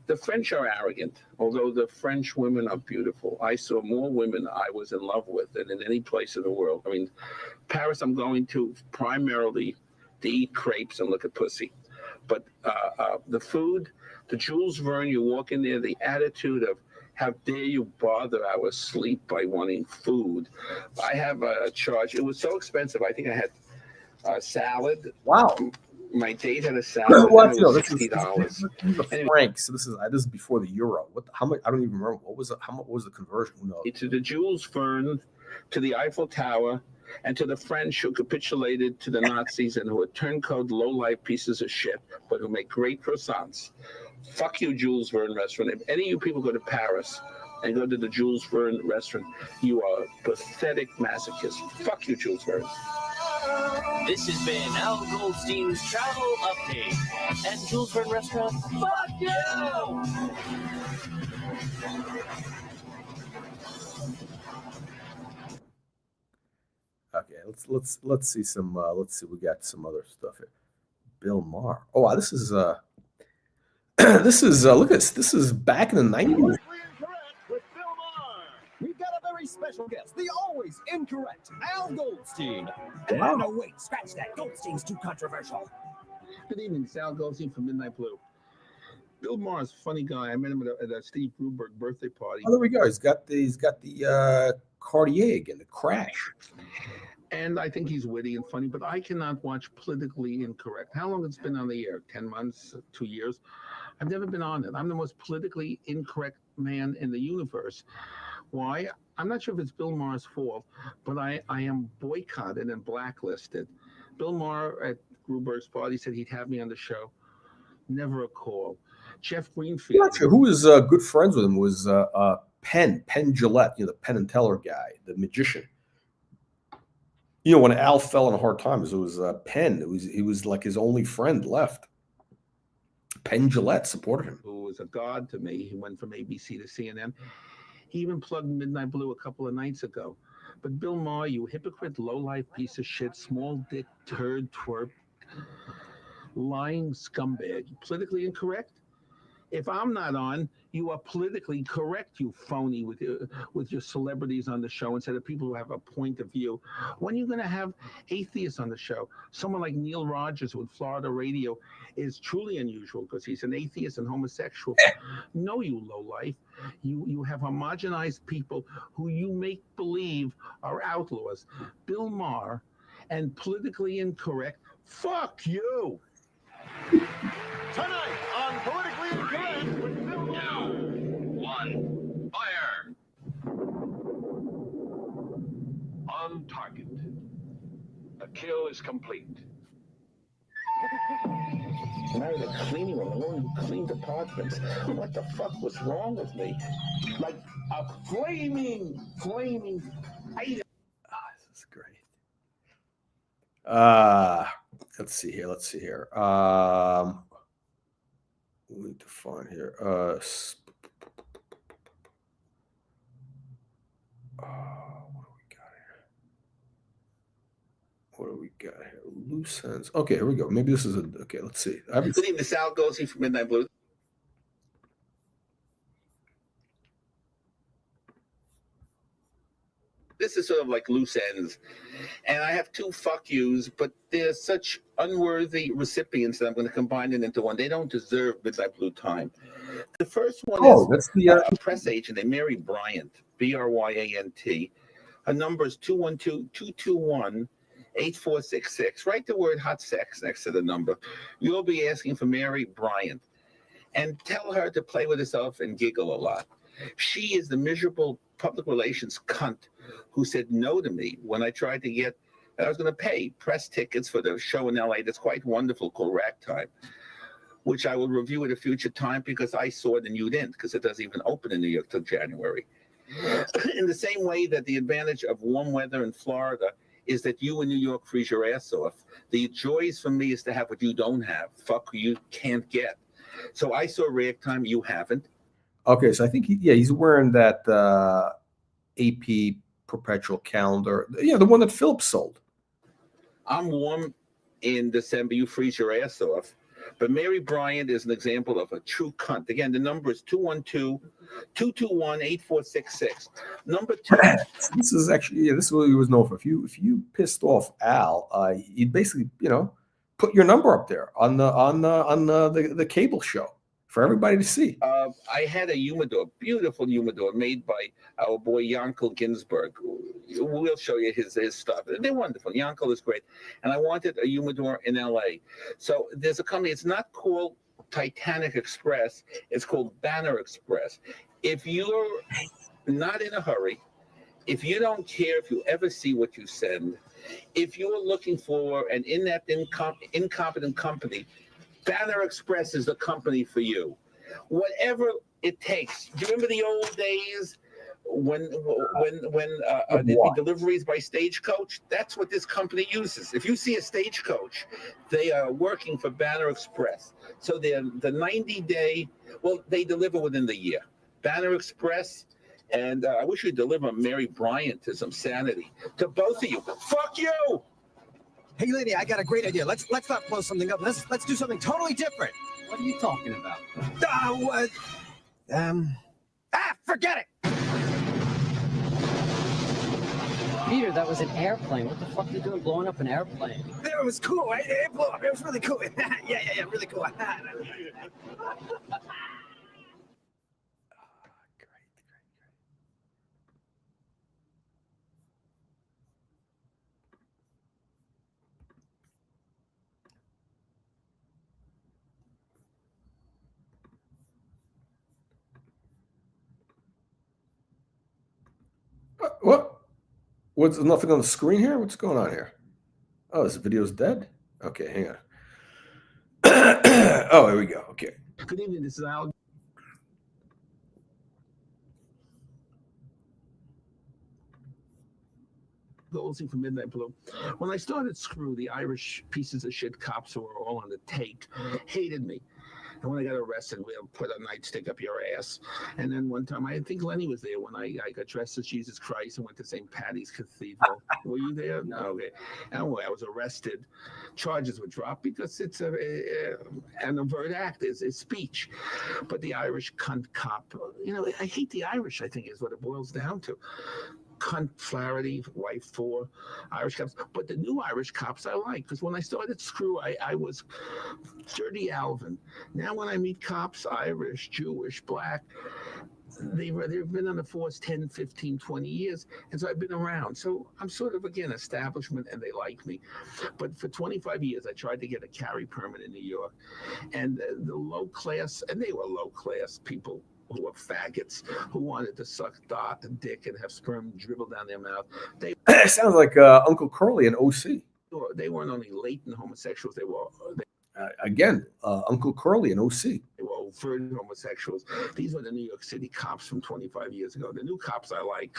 The French are arrogant, although the French women are beautiful. I saw more women I was in love with than in any place in the world. I mean, Paris I'm going to primarily to eat crepes and look at pussy. But the food, the Jules Verne, you walk in there, the attitude of, how dare you bother our sleep by wanting food? I have a charge. It was so expensive. I think I had a salad. Wow. My date had a salad. What? It was $60. $60. Anyway, francs. So this is before the euro. How much? I don't even remember. What was the conversion? Who knows? To the Jules Verne, to the Eiffel Tower, And to the French who capitulated to the Nazis and who are turncoat, low-life pieces of shit, but who make great croissants. Fuck you, Jules Verne restaurant. If any of you people go to Paris and go to the Jules Verne restaurant, you are pathetic masochists. Fuck you, Jules Verne. This has been Al Goldstein's travel update. At Jules Verne Restaurant, fuck you! Okay, let's see some we got some other stuff here. Bill Maher. Oh wow, this is this is look at this. This is back in the 90s. With Bill Maher. We've got a very special guest, the always incorrect Al Goldstein. Wow. No, wait, scratch that. Goldstein's too controversial. Good evening, Sal Goldstein from Midnight Blue. Bill Maher is a funny guy. I met him at a Steve Gruberg birthday party. Oh, there we go. He's got the Cartier again, the Crash. And I think he's witty and funny, but I cannot watch Politically Incorrect. How long it's been on the air? 10 months, 2 years? I've never been on it. I'm the most politically incorrect man in the universe. Why? I'm not sure if it's Bill Maher's fault, but I am boycotted and blacklisted. Bill Maher at Gruberg's party said he'd have me on the show. Never a call. Jeff Greenfield. I'm not sure who was good friends with him was Penn Jillette, the Penn and Teller guy, the magician. When Al fell in hard times, it was Penn. He was like his only friend left. Penn Jillette supported him. Who was a god to me. He went from ABC to CNN. He even plugged Midnight Blue a couple of nights ago. But Bill Maher, you hypocrite, low-life piece of shit, small dick, turd, twerp, lying scumbag. Politically incorrect? If I'm not on, you are politically correct, you phony, with your celebrities on the show instead of people who have a point of view. When are you going to have atheists on the show? Someone like Neil Rogers with Florida Radio is truly unusual because he's an atheist and homosexual. No, you lowlife. You have homogenized people who you make believe are outlaws. Bill Maher and politically incorrect. Fuck you. Tonight on Politically Incorrect with Bill Maher. 1, fire! On target. The kill is complete. I married a cleaning woman, a woman who cleaned apartments. What the fuck was wrong with me? Like a flaming item. This is great. Let's see here. We need to find here. What do we got here? Loose ends. Okay, here we go. Maybe this is okay. Let's see. Good evening, Sal Goldstein from Midnight Blue. This is sort of like loose ends. And I have 2 fuck yous, but they're such unworthy recipients that I'm going to combine it into one. They don't deserve Midnight Blue time. The first one is that's the a press agent named Mary Bryant, Bryant. Her number is 212-221-8466. Write the word hot sex next to the number. You'll be asking for Mary Bryant. And tell her to play with herself and giggle a lot. She is the miserable public relations cunt who said no to me when I tried to get, I was going to pay press tickets for the show in LA that's quite wonderful called Ragtime, which I will review at a future time because I saw it and you didn't, because it doesn't even open in New York till January. In the same way that the advantage of warm weather in Florida is that you in New York freeze your ass off. The joys for me is to have what you don't have. Fuck who you can't get. So I saw Ragtime, you haven't. Okay, so I think he's wearing that AP perpetual calendar. The one that Phillip sold. I'm warm in December. You freeze your ass off. But Mary Bryant is an example of a true cunt. Again, the number is 212-221-8466. Number 2. This is actually, this is what he was known for. If you pissed off Al, he'd basically, put your number up there on the cable show for everybody to see. I had a humidor, beautiful humidor, made by our boy Yankel Ginsberg. We'll show you his stuff. They're wonderful. Yankel is great. And I wanted a humidor in LA. So there's a company, it's not called Titanic Express, it's called Banner Express. If you're not in a hurry if you don't care if you ever see what you send, if you're looking for an inept, incompetent company, Banner Express is the company for you. Whatever it takes. Do you remember the old days when there'd be deliveries by Stagecoach? That's what this company uses. If you see a Stagecoach, they are working for Banner Express. So they're the 90-day, well, they deliver within the year. Banner Express, and I wish you'd deliver Mary Bryant to some sanity. To both of you. Fuck you! Hey, lady, I got a great idea. Let's not blow something up. Let's do something totally different. What are you talking about? Forget it. Peter, that was an airplane. What the fuck are you doing blowing up an airplane? It was cool, right? It blew up. It was really cool. yeah, really cool. What? What's nothing on the screen here? What's going on here? Oh, this video's dead? Okay, hang on. Oh, here we go. Okay. Good evening, this is Al. Goldstein from Midnight Blue. When I started Screw, the Irish pieces of shit cops who were all on the take hated me. And when I got arrested, we'll put a nightstick up your ass. And then one time, I think Lenny was there when I got dressed as Jesus Christ and went to St. Patty's Cathedral. Were you there? No, okay. Anyway, I was arrested. Charges were dropped because it's an overt act, it's speech. But the Irish cunt cop, you know, I hate the Irish, I think, is what it boils down to. Cunt, Flaherty, wife 4, Irish cops. But the new Irish cops I like, because when I started Screw, I was dirty Alvin. Now when I meet cops, Irish, Jewish, black, they've been on the force 10, 15, 20 years, and so I've been around. So I'm sort of, again, establishment, and they like me. But for 25 years, I tried to get a carry permit in New York, and the low class, and they were low class people, who were faggots, who wanted to suck dick and have sperm dribble down their mouth. They sounds like Uncle Curly and OC. They weren't only latent homosexuals, they were again, Uncle Curly and OC. They were overt homosexuals. These were the New York City cops from 25 years ago. The new cops I like.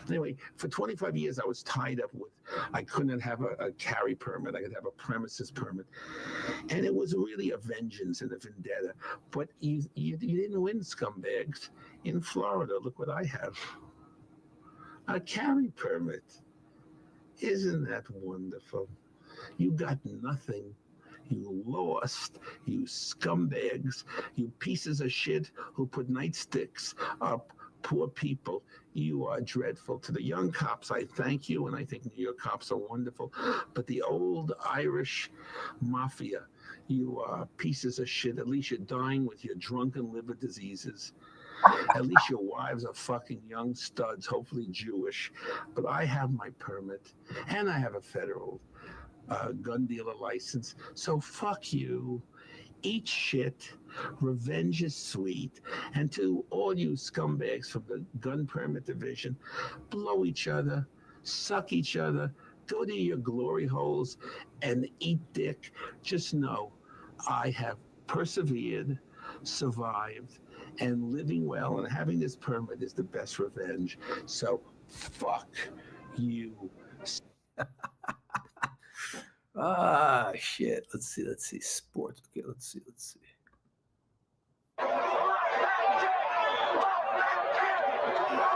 Anyway, for 25 years, I was tied up with, I couldn't have a carry permit. I could have a premises permit. And it was really a vengeance and a vendetta. But you didn't win, scumbags. In Florida, look what I have. A carry permit. Isn't that wonderful? You got nothing. You lost, you scumbags, you pieces of shit who put nightsticks up poor people. You are dreadful. To the young cops, I thank you, and I think New York cops are wonderful. But the old Irish mafia, you are pieces of shit. At least you're dying with your drunken liver diseases. At least your wives are fucking young studs, hopefully Jewish. But I have my permit, and I have a federal gun dealer license. So fuck you. Eat shit. Revenge is sweet. And to all you scumbags from the gun permit division, blow each other, suck each other, go to your glory holes and eat dick. Just know I have persevered, survived, and living well, and having this permit is the best revenge. So fuck you. Ah, shit. Let's see. Sports. Okay, let's see.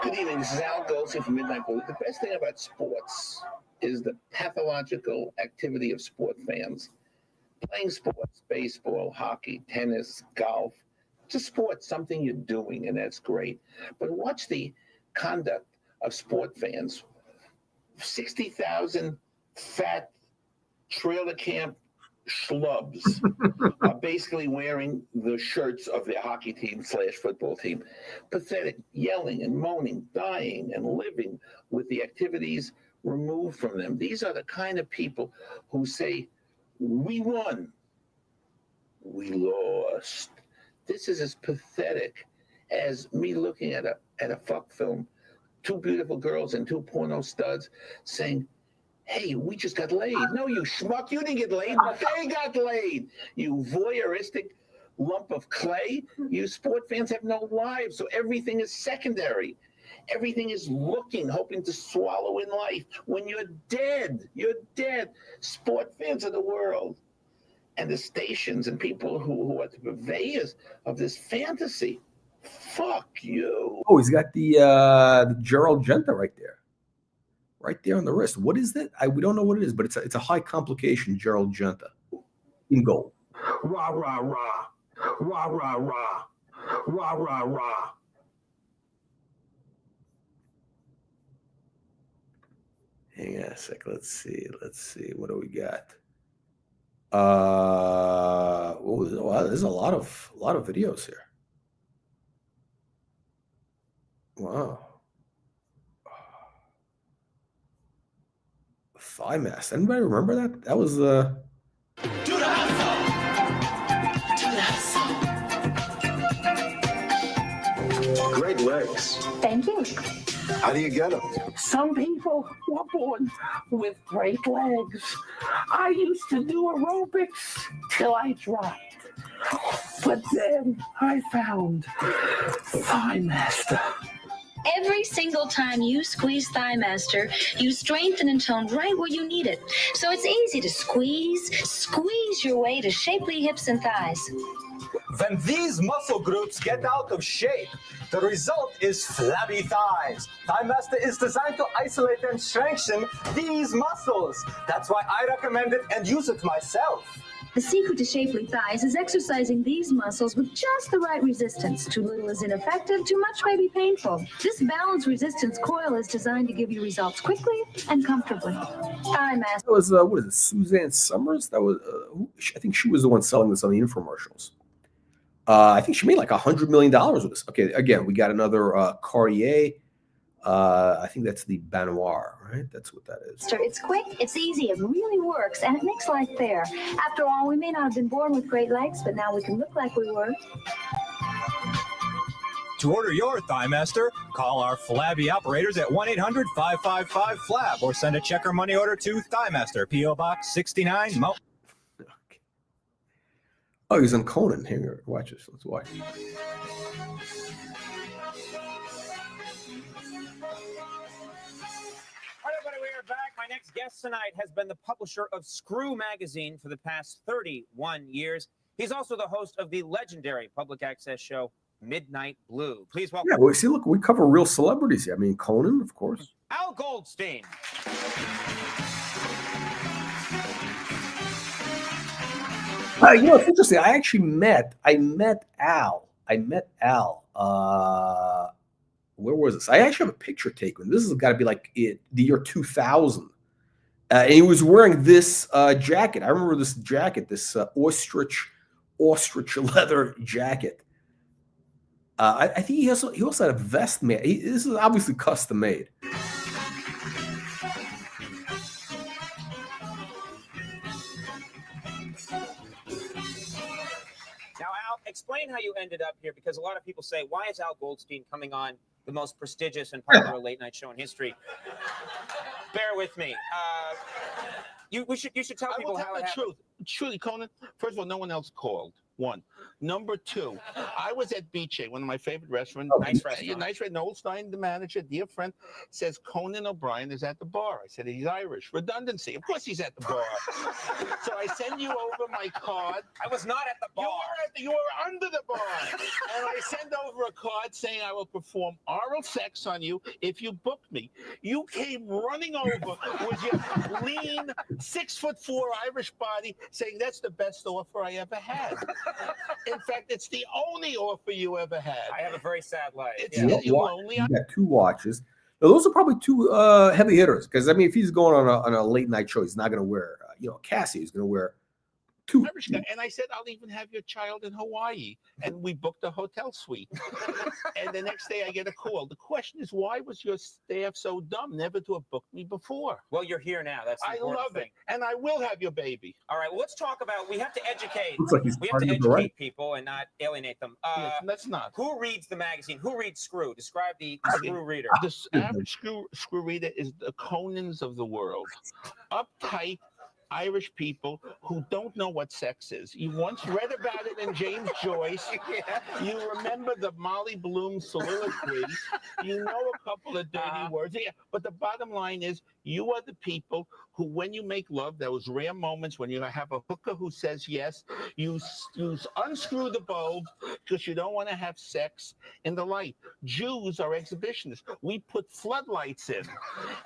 Good evening. This is Al Goldstein from Midnight Blue. The best thing about sports is the pathological activity of sport fans. Playing sports, baseball, hockey, tennis, golf, just sports, something you're doing, and that's great. But watch the conduct of sport fans. 60,000 fat trailer camp schlubs are basically wearing the shirts of their hockey team / football team. Pathetic, yelling and moaning, dying and living with the activities removed from them. These are the kind of people who say, we won, we lost. This is as pathetic as me looking at a fuck film two beautiful girls and two porno studs saying, hey, we just got laid. No, you schmuck, you didn't get laid. They got laid. You voyeuristic lump of clay. You sport fans have no lives, so everything is secondary. Everything is looking, hoping to swallow in life. When you're dead, you're dead. Sport fans of the world. And the stations and people who are the purveyors of this fantasy. Fuck you. Oh, he's got the Gerald Genta right there on the wrist. What is that? We don't know what it is, but it's a high complication Gerald Genta in gold. Rah, rah, rah. Rah, rah, rah. Rah, rah, rah. Hang on a sec. Let's see. What do we got? Wow, there's a lot of videos here. Wow. Thigh mask. Anybody remember that? That was Do the hustle. Great legs. Thank you. How do you get them? Some people were born with great legs. I used to do aerobics till I dropped. But then I found Thigh Master. Every single time you squeeze Thigh Master, you strengthen and tone right where you need it. So it's easy to squeeze your way to shapely hips and thighs. When these muscle groups get out of shape, the result is flabby thighs. Thigh Master is designed to isolate and strengthen these muscles. That's why I recommend it and use it myself. The secret to shapely thighs is exercising these muscles with just the right resistance. Too little is ineffective, too much may be painful. This balanced resistance coil is designed to give you results quickly and comfortably. Thigh Master. That was what is it? Suzanne Summers. That was I think she was the one selling this on the infomercials. I think she made like $100 million with this. Okay, again, we got another Cartier. I think that's the Benoit, right? That's what that is. It's quick, it's easy, it really works, and it makes life fair. After all, we may not have been born with great legs, but now we can look like we were. To order your Thigh Master, call our flabby operators at 1-800-555-FLAB or send a check or money order to Thigh Master, P.O. Box 69, Mo. Oh, he's on Conan. Here, watch this. Let's watch. Hi, everybody. We are back. My next guest tonight has been the publisher of Screw magazine for the past 31 years. He's also the host of the legendary public access show Midnight Blue. Please welcome. Yeah, well, see, look, we cover real celebrities here. I mean, Conan, of course. Al Goldstein. It's interesting. I met Al. Where was this? I actually have a picture taken. This has got to be like the year 2000. And he was wearing this jacket. I remember this jacket, this ostrich leather jacket. I think he also had a vest made. This is obviously custom made. Explain how you ended up here, because a lot of people say, why is Al Goldstein coming on the most prestigious and popular late night show in history? Bear with me. You should tell people how it happened. Truly, Conan, first of all, no one else called. One. Number two, I was at Beach, one of my favorite restaurants. Nice restaurant. Nice restaurant. Goldstein, the manager, dear friend, says Conan O'Brien is at the bar. I said, he's Irish. Redundancy. Of course he's at the bar. So I send you over my card. I was not at the bar. You were under the bar. And I send over a card saying I will perform oral sex on you if you book me. You came running over with your lean 6'4" Irish body saying that's the best offer I ever had. In fact, it's the only offer you ever had. I have a very sad life. You got two watches. Now, those are probably two heavy hitters, because I mean, if he's going on a late night show, he's not going to wear Cassie. He's going to wear Irish guy. And I said, I'll even have your child in Hawaii. And we booked a hotel suite. And the next day I get a call. The question is, why was your staff so dumb never to have booked me before? Well, you're here now. That's the I important love thing. it. And I will have your baby. All right, well, let's talk about, we have to educate. Looks like he's We have to starting to educate write. people and not alienate them. Yes, let's not. Who reads the magazine? Who reads Screw? Describe the Screw reader. The average screw reader is the Conans of the world. Uptight Irish people who don't know what sex is. You once read about it in James Joyce. You remember the Molly Bloom soliloquy. You know a couple of dirty words. Yeah, but the bottom line is, you are the people who, when you make love, those rare moments when you have a hooker who says yes, you unscrew the bulb because you don't want to have sex in the light. Jews are exhibitionists. We put floodlights in,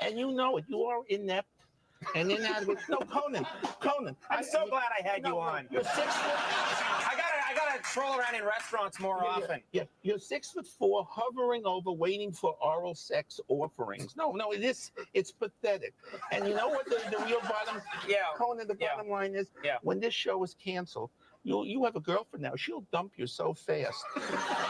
and you know it. You are inept. And then no, Conan. I'm so glad I had you on. You're 6 foot. I gotta troll around in restaurants more often. Yeah, you're 6'4", hovering over, waiting for oral sex offerings. No, it's pathetic. And you know what the real bottom? Yeah, Conan, the bottom line is, when this show is canceled, you have a girlfriend now. She'll dump you so fast.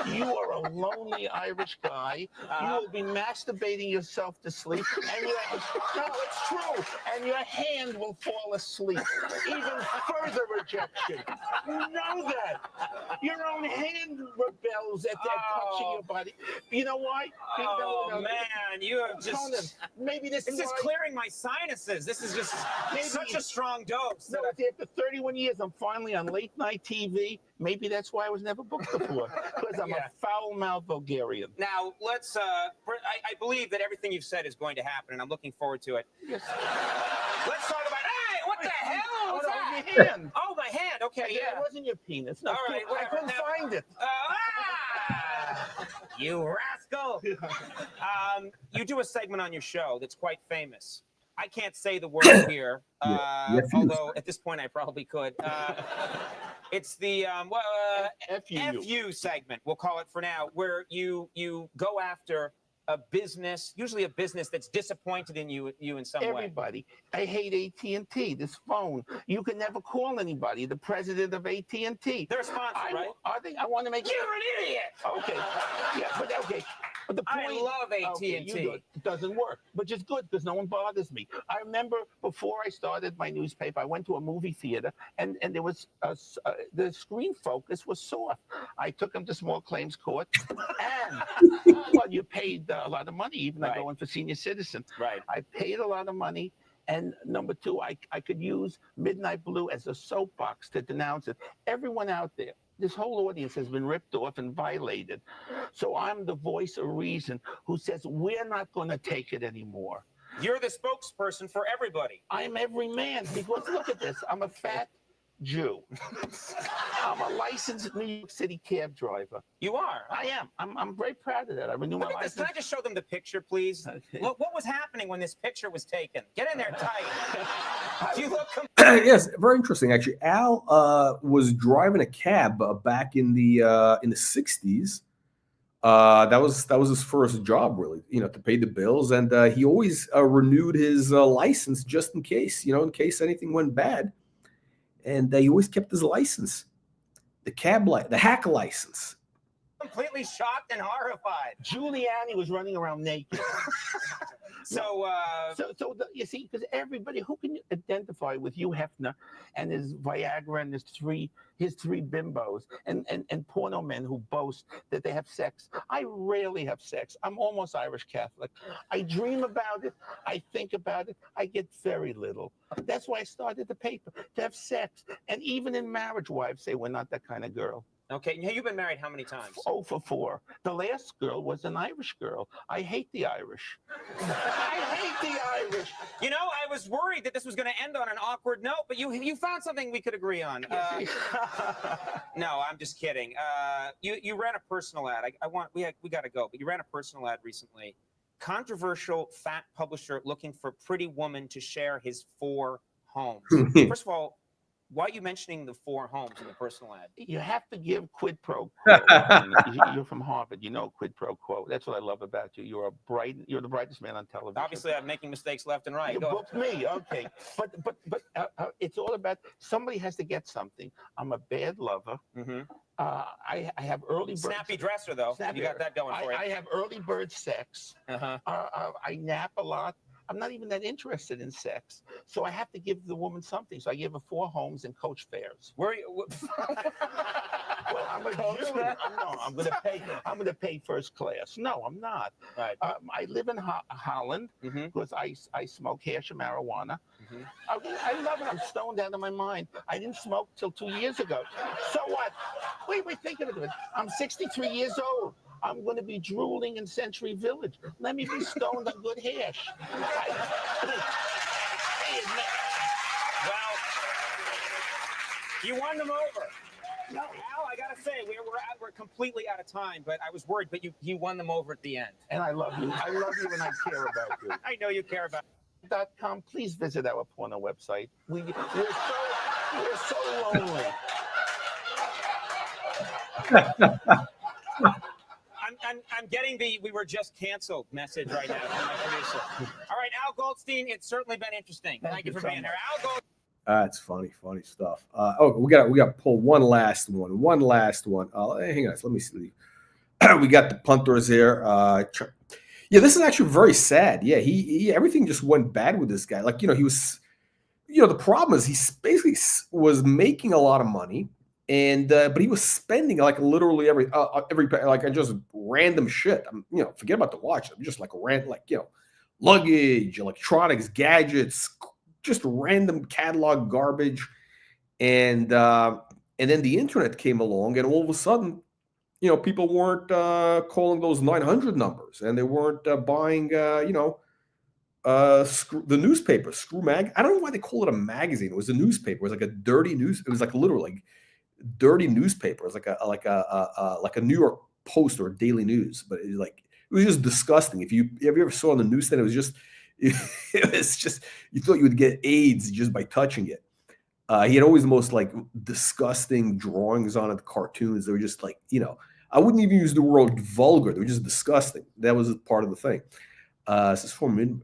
You are a lonely Irish guy. You will be masturbating yourself to sleep. And no, it's true. And your hand will fall asleep. Even further rejection. You know that. Your own hand rebels at touching your body. You know why? Man, you have just... Conan, maybe this is just clearing my sinuses. This is just such a strong dose. No, after 31 years, I'm finally on late night TV. Maybe that's why I was never booked before, because I'm a foul-mouthed vulgarian. Now, let's, I believe that everything you've said is going to happen, and I'm looking forward to it. Yes. Let's talk about, hey, what the hell was that? Your hand. Oh, my hand. Okay, It wasn't your penis. No, all right, I couldn't find it. You rascal. You do a segment on your show that's quite famous. I can't say the word here, although at this point I probably could. It's the FU segment, we'll call it for now, where you go after a business, usually a business that's disappointed in you in some way. Everybody. I hate AT&T, this phone. You can never call anybody. The president of AT&T. They're a sponsor, right? Are they? I want to make... You're an idiot! Okay. Yeah, but okay. But the point, I love AT&T. It doesn't work, which is good because no one bothers me. I remember before I started my newspaper, I went to a movie theater and there was the screen focus was soft. I took them to small claims court, and well, you paid a lot of money. Even I go in for senior citizen. Right. I paid a lot of money. And number two, I could use Midnight Blue as a soapbox to denounce it. Everyone out there, this whole audience has been ripped off and violated. So I'm the voice of reason who says we're not going to take it anymore. You're the spokesperson for everybody. I'm every man because look at this. I'm a fat Jew. I'm a licensed New York City cab driver. You are? I am. I'm very proud of that. I renew my license. Can I just show them the picture, please? Okay. What was happening when this picture was taken? Get in there tight. Do you look Yes, very interesting. Actually, Al was driving a cab back in the 60s. That was his first job, really, to pay the bills, and he always renewed his license just in case, in case anything went bad. And he always kept his license, the hack license. Completely shocked and horrified. Giuliani was running around naked. So you see, because everybody who can identify with Hugh Hefner and his Viagra and his three bimbos and porno men who boast that they have sex. I rarely have sex. I'm almost Irish Catholic. I dream about it. I think about it. I get very little. That's why I started the paper, to have sex. And even in marriage, wives say we're not that kind of girl. Okay, you've been married how many times? 0 for 4. The last girl was an Irish girl. I hate the Irish. I hate the Irish. I was worried that this was going to end on an awkward note, but you found something we could agree on. No, I'm just kidding. You ran a personal ad. We got to go, but you ran a personal ad recently. Controversial fat publisher looking for pretty woman to share his 4 homes. First of all, Why are you mentioning the 4 homes in the personal ad? You have to give quid pro quo. I mean, you're from Harvard. You know quid pro quo. That's what I love about you. You're the brightest man on television. Obviously, I'm making mistakes left and right. You booked me, okay. But it's all about somebody has to get something. I'm a bad lover. Mm-hmm. I have early bird. Snappy dresser, though. You got that going for you. I have early bird sex. Uh-huh. I nap a lot. I'm not even that interested in sex, so I have to give the woman something. So I give her 4 homes and coach fares. Where are you? Well, I'm a Jew. No, I'm going to pay first class. No, I'm not. Right. I live in Holland because I smoke hash and marijuana. I love it. I'm stoned out of my mind. I didn't smoke till 2 years ago. So what? Wait, think of it. I'm 63 years old. I'm going to be drooling in Century Village. Let me be stoned on good hash. Well, you won them over. No. Al, I gotta say, we're completely out of time, but I was worried, but you won them over at the end. And I love you. I love you and I care about you. I know you care about .com. Please visit our porno website. We're so lonely. I'm getting the "we were just canceled" message right now from my producer. All right, Al Goldstein, it's certainly been interesting. Thank you for being here, Al Goldstein. That's funny stuff. We got to pull one last one. Hang on, let me see. We got the punters here. Yeah, this is actually very sad. Yeah, he everything just went bad with this guy. Like, he was, the problem is he basically was making a lot of money, and but he was spending like literally every like just random shit. Forget about the watch. Just like luggage, electronics, gadgets, just random catalog garbage, and then the internet came along, and all of a sudden, people weren't calling those 900 numbers, and they weren't buying, the newspaper, Screw Mag. I don't know why they call it a magazine. It was a newspaper. It was like a dirty news. It was like literally dirty newspaper. It was like a New York Post or a Daily News, but it was just disgusting. If you ever saw on the newsstand, it was just you thought you would get AIDS just by touching it. He had always the most disgusting drawings on it, cartoons. They were just I wouldn't even use the word vulgar. They were just disgusting. That was part of the thing. This is from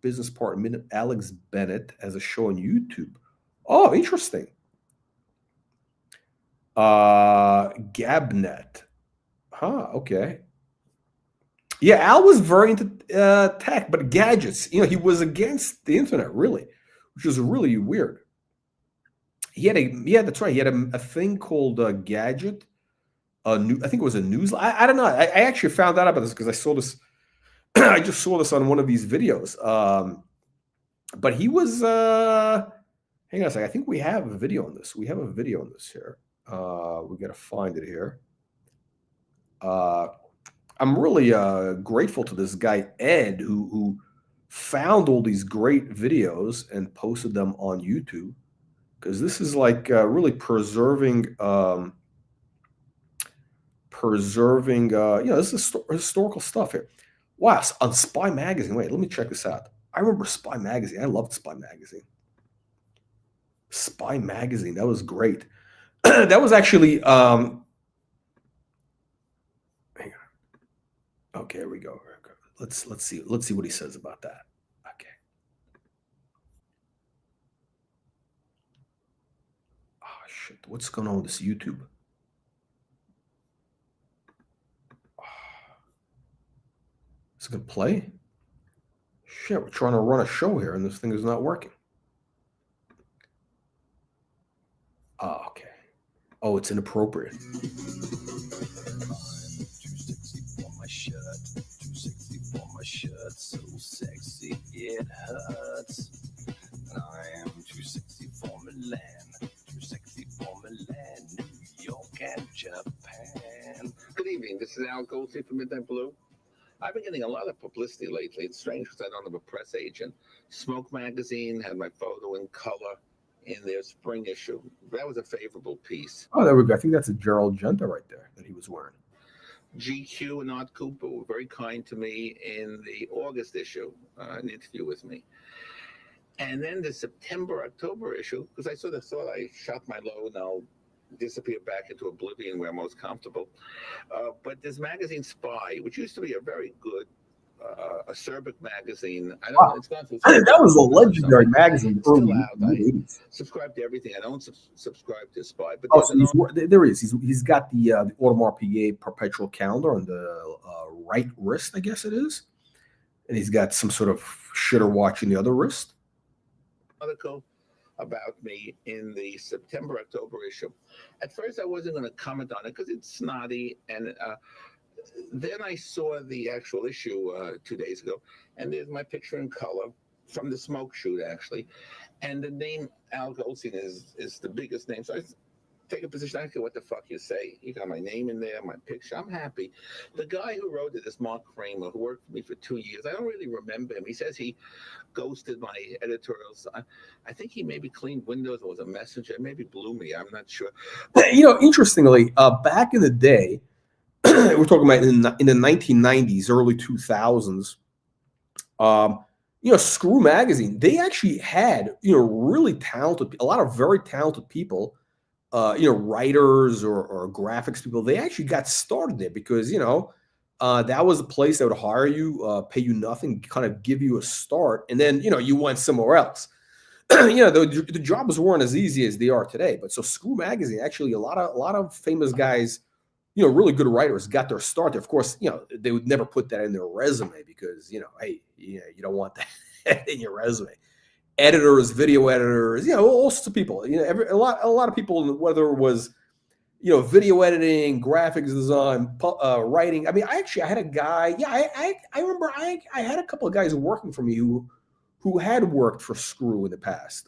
business partner Alex Bennett has a show on YouTube. Oh, interesting. Gabnet. Huh, okay. Yeah, Al was very into tech, but gadgets. He was against the internet, really, which was really weird. That's right. He had a thing called Gadget. I think it was a news. I don't know. I actually found out about this because I saw this. I just saw this on one of these videos. But he was. Hang on a second. I think we have a video on this. We have a video on this here. We got to find it here. I'm really grateful to this guy, Ed, who found all these great videos and posted them on YouTube, because this is really preserving, this is historical stuff here. Wow, on Spy Magazine. Wait, let me check this out. I remember Spy Magazine. I loved Spy Magazine. Spy Magazine, that was great. That was actually... Okay, here we go. Let's see what he says about that. Okay. Oh shit! What's going on with this YouTube? Is it gonna play? Shit! We're trying to run a show here, and this thing is not working. Oh, okay. Oh, it's inappropriate. Shirt so sexy it hurts. I am too sexy for Milan, too sexy for Milan, New York and Japan. Good evening. This is Al Goldstein from Midnight Blue. I've been getting a lot of publicity lately. It's strange because I don't have a press agent. Smoke Magazine had my photo in color in their spring issue. That was a favorable piece. Oh, there we go. I think that's a Gerald Genta right there that he was wearing. GQ and Art Cooper were very kind to me in the August issue, an interview with me. And then the September-October issue, because I sort of thought I shot my load and I'll disappear back into oblivion where I'm most comfortable. But this magazine Spy, which used to be a very good acerbic magazine. I don't know. It's gone through. That was a legendary magazine. Still out. I subscribe to everything. I don't subscribe to Spy. But there he is. He's got the Audemars Piguet perpetual calendar on the right wrist, I guess it is, and he's got some sort of shitter watch in the other wrist. Article about me in the September-October issue. At first, I wasn't going to comment on it because it's snotty, and then I saw the actual issue 2 days ago, and there's my picture in color from the smoke shoot, actually. And the name Al Goldstein is the biggest name. So I take a position. I don't care what the fuck you say. You got my name in there, my picture. I'm happy. The guy who wrote it is Mark Kramer, who worked for me for 2 years. I don't really remember him. He says he ghosted my editorials. I think he maybe cleaned windows or was a messenger. Maybe blew me. I'm not sure. Interestingly, back in the day, we're talking about in the 1990s, early 2000s. Screw Magazine, they actually had really talented, a lot of very talented people, writers or graphics people. They actually got started there because that was a place that would hire you, pay you nothing, kind of give you a start, and then you went somewhere else. The jobs weren't as easy as they are today. But so Screw Magazine, actually, a lot of famous guys, really good writers got their start there. Of course, they would never put that in their resume because, hey, you don't want that in your resume. Editors, video editors, all sorts of people. A lot of people, whether it was, video editing, graphics design, writing. I mean, I had a guy. Yeah, I remember I had a couple of guys working for me who had worked for Screw in the past.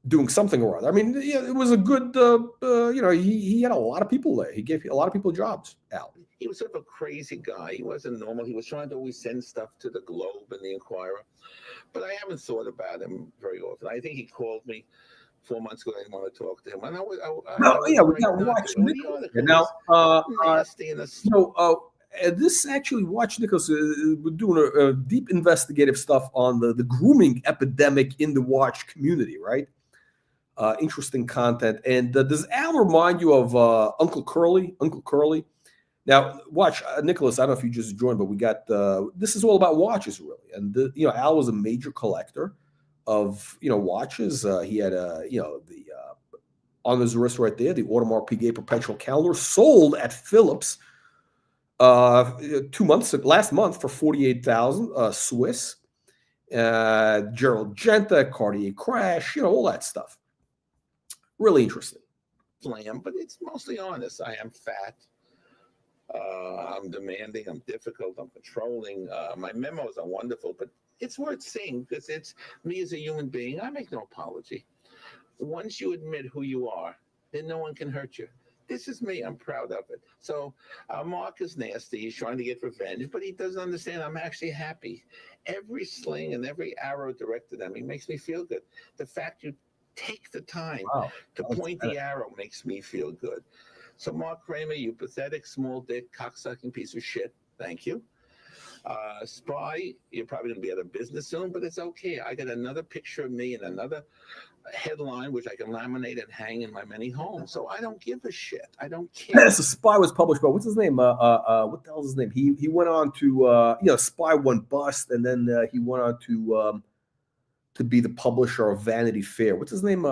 Doing something or other. I mean, it was a good, he had a lot of people there. He gave a lot of people jobs, Al. He was sort of a crazy guy. He wasn't normal. He was trying to always send stuff to the Globe and the Inquirer. But I haven't thought about him very often. I think he called me 4 months ago. I didn't want to talk to him. And we got to watch Nicholas. Now, this actually, Watch Nicholas, we're doing a deep investigative stuff on the grooming epidemic in the watch community, right? Interesting content. And does Al remind you of Uncle Curly? Uncle Curly. Now, watch, Nicholas, I don't know if you just joined, but we got this is all about watches, really. And Al was a major collector of watches. He had the on his wrist right there, the Audemars Piguet perpetual calendar, sold at Phillip's last month for 48,000 Swiss. Gerald Genta, Cartier Crash, all that stuff. Really interesting. Slam, but it's mostly honest. I am fat. I'm demanding. I'm difficult. I'm controlling. My memos are wonderful, but it's worth seeing because it's me as a human being. I make no apology. Once you admit who you are, then no one can hurt you. This is me. I'm proud of it. So Mark is nasty. He's trying to get revenge, but he doesn't understand I'm actually happy. Every sling and every arrow directed at me makes me feel good. The fact you take the time to point the arrow makes me feel good. So Mark Kramer, you pathetic, small dick, cocksucking piece of shit. Thank you. Spy, you're probably going to be out of business soon, but it's okay. I got another picture of me and another headline, which I can laminate and hang in my many homes. So I don't give a shit. I don't care. So Spy was published by, what's his name? What the hell is his name? He went on to, Spy went bust, and then he went on to be the publisher of Vanity Fair. What's his name?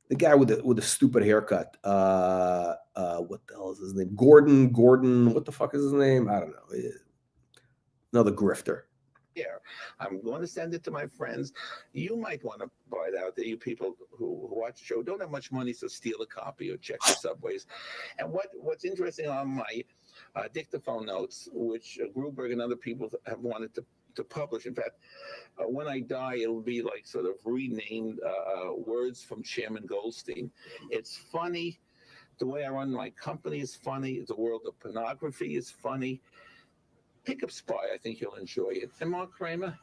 The guy with the stupid haircut. What the hell is his name? Gordon. What the fuck is his name? I don't know. Another grifter. Yeah, I'm going to send it to my friends. You might want to buy it out there. You people who watch the show don't have much money, so steal a copy or check the subways. And what's interesting on my dictaphone notes, which Gruberg and other people have wanted to publish. In fact, when I die, it'll be like sort of renamed words from Chairman Goldstein. It's funny. The way I run my company is funny. The world of pornography is funny. Pick up Spy. I think you'll enjoy it. And Mark Kramer,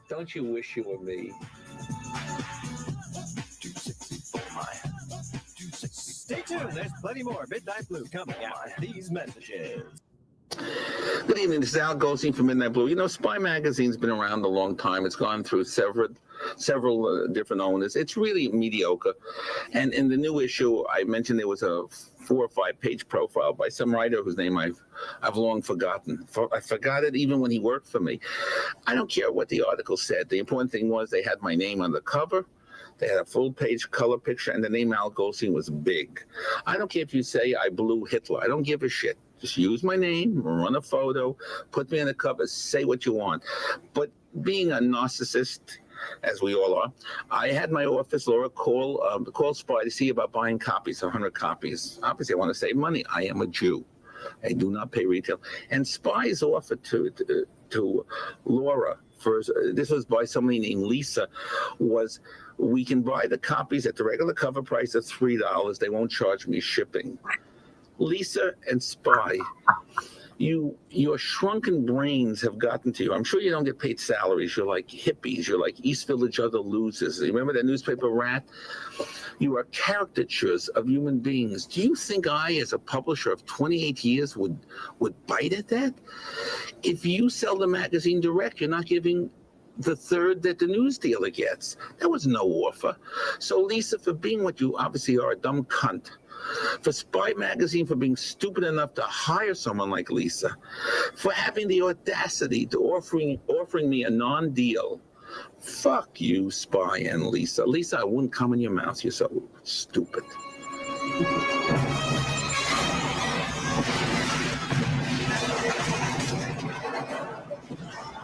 don't you wish you were me? Stay tuned. There's plenty more Midnight Blue coming after these messages. Good evening. This is Al Goldstein from Midnight Blue. You know, Spy Magazine's been around a long time. It's gone through several different owners. It's really mediocre. And in the new issue, I mentioned there was a 4 or 5 page profile by some writer whose name I've long forgotten. I forgot it even when he worked for me. I don't care what the article said. The important thing was they had my name on the cover. They had a full-page color picture, and the name Al Goldstein was big. I don't care if you say I blew Hitler. I don't give a shit. Just use my name, run a photo, put me on the cover, say what you want. But being a narcissist, as we all are, I had my office, Laura, call Spy to see about buying copies, 100 copies. Obviously, I want to save money. I am a Jew. I do not pay retail. And Spy's offered to Laura, this was by somebody named Lisa, was we can buy the copies at the regular cover price of $3. They won't charge me shipping. Lisa and Spy, your shrunken brains have gotten to you. I'm sure you don't get paid salaries. You're like hippies. You're like East Village Other Losers. You remember that newspaper Rat? You are caricatures of human beings. Do you think I, as a publisher of 28 years, would bite at that? If you sell the magazine direct, you're not giving the third that the news dealer gets. There was no offer. So Lisa, for being what you obviously are, a dumb cunt, for Spy Magazine for being stupid enough to hire someone like Lisa, for having the audacity to offering me a non-deal, fuck you, Spy and Lisa. Lisa, I wouldn't come in your mouth. You're so stupid.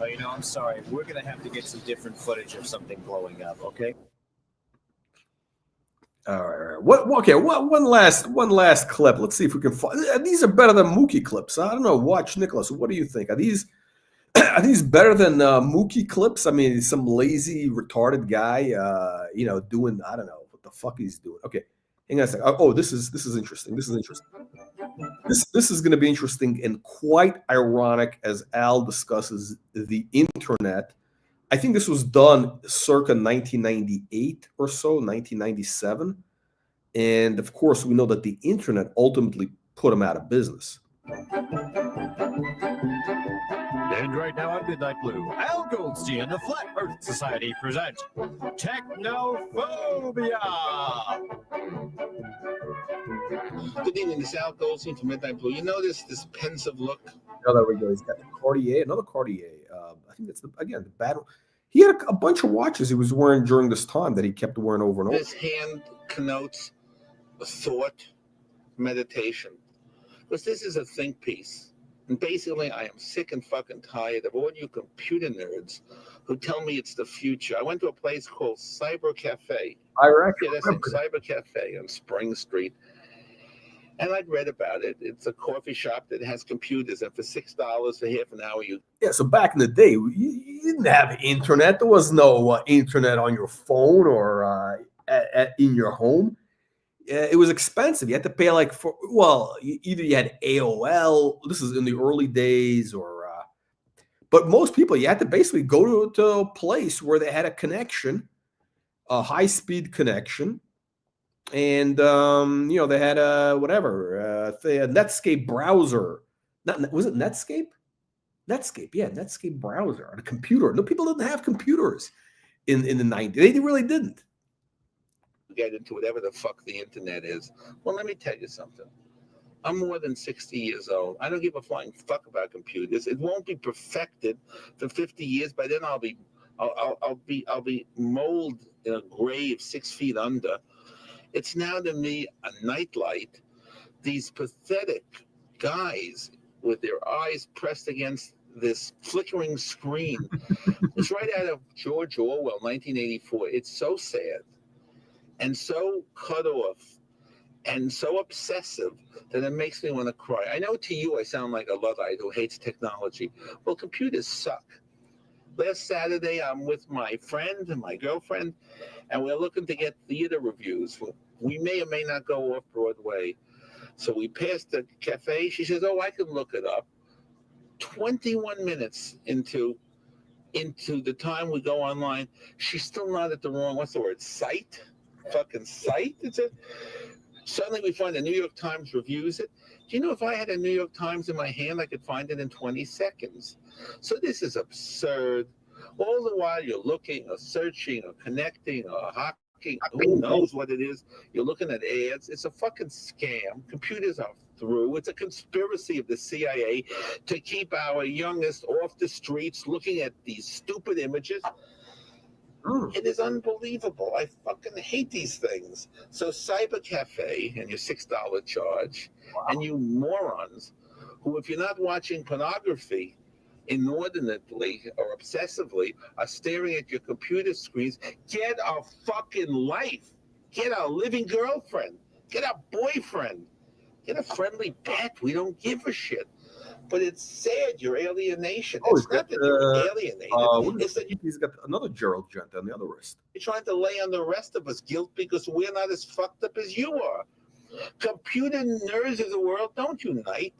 You know, I'm sorry. We're going to have to get some different footage of something blowing up, okay? All right. One last clip. Let's see if we can find. These are better than Mookie clips. I don't know. Watch, Nicholas. What do you think? Are these better than Mookie clips? I mean, some lazy, retarded guy, doing, I don't know what the fuck he's doing. Okay, hang on a second. Oh, this is interesting. This is interesting. This is going to be interesting and quite ironic as Al discusses the internet. I think this was done circa 1998 or so, 1997. And of course, we know that the internet ultimately put him out of business. And right now on Midnight Blue, Al Goldstein and the Flat Earth Society present Technophobia. Good evening, this is Al Goldstein from Midnight Blue. You notice this pensive look? Oh, there we go. He's got the Cartier, another Cartier. I think that's the battle. He had a bunch of watches he was wearing during this time that he kept wearing over and over. This hand connotes thought, meditation. Because this is a think piece. And basically, I am sick and fucking tired of all you computer nerds who tell me it's the future. I went to a place called Cyber Cafe. I reckon. Yeah, that's it, Cyber Cafe on Spring Street. And I'd read about it. It's a coffee shop that has computers, and for $6 for half an hour, Yeah, so back in the day, you didn't have internet. There was no internet on your phone or in your home. It was expensive. You had to pay either you had AOL. This is in the early days, but most people, you had to basically go to a place where they had a connection, a high-speed connection. And they had a Netscape browser. Was it Netscape? Netscape, yeah, Netscape browser on a computer. No, people didn't have computers in the 90s. They really didn't. Get into whatever the fuck the internet is. Well, let me tell you something. I'm more than 60 years old. I don't give a flying fuck about computers. It won't be perfected for 50 years. By then, I'll be molded in a grave 6 feet under. It's now to me a nightlight. These pathetic guys with their eyes pressed against this flickering screen. It's right out of George Orwell, 1984. It's so sad and so cut off and so obsessive that it makes me want to cry. I know to you I sound like a Luddite who hates technology. Well, computers suck. Last Saturday, I'm with my friend and my girlfriend, and we're looking to get theater reviews. We may or may not go off Broadway. So we passed the cafe. She says, oh, I can look it up. 21 minutes into the time we go online, she's still not at the wrong, what's the word, site? Fucking site? It's a Suddenly we find the New York Times reviews it. Do you know if I had a New York Times in my hand, I could find it in 20 seconds. So this is absurd. All the while you're looking or searching or connecting or hacking, who knows what it is. You're looking at ads. It's a fucking scam. Computers are through. It's a conspiracy of the CIA to keep our youngest off the streets looking at these stupid images. It is unbelievable. I fucking hate these things. So Cyber Cafe and your $6 charge, and you morons who, if you're not watching pornography inordinately or obsessively, are staring at your computer screens, get a fucking life. Get a living girlfriend. Get a boyfriend. Get a friendly pet. We don't give a shit. But it's sad, your alienation. Oh, It's not that you're alienated. It's that he's got another Gerald Gent on the other wrist. you're trying to lay on the rest of us guilt because we're not as fucked up as you are. Computer nerds of the world, don't unite.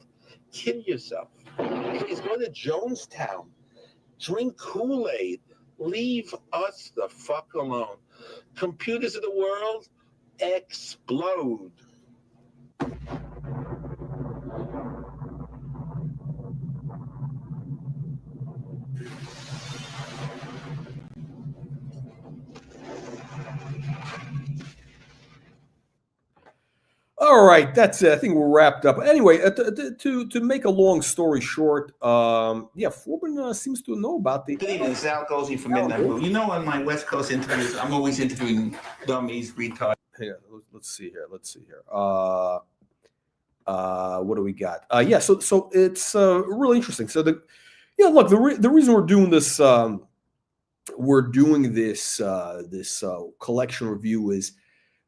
Kill yourself. Please go to Jonestown. Drink Kool-Aid. Leave us the fuck alone. Computers of the world, explode. All right, that's it. I think we're wrapped up. Anyway, to make a long story short, yeah, Foreman seems to know about the. Good evening, Sal Goldstein from Midnight Blue. You know, on my West Coast interviews, I'm always interviewing dummies, retards. Yeah, let's see here. What do we got? Yeah, so it's really interesting. So look, the reason we're doing this, this collection review is.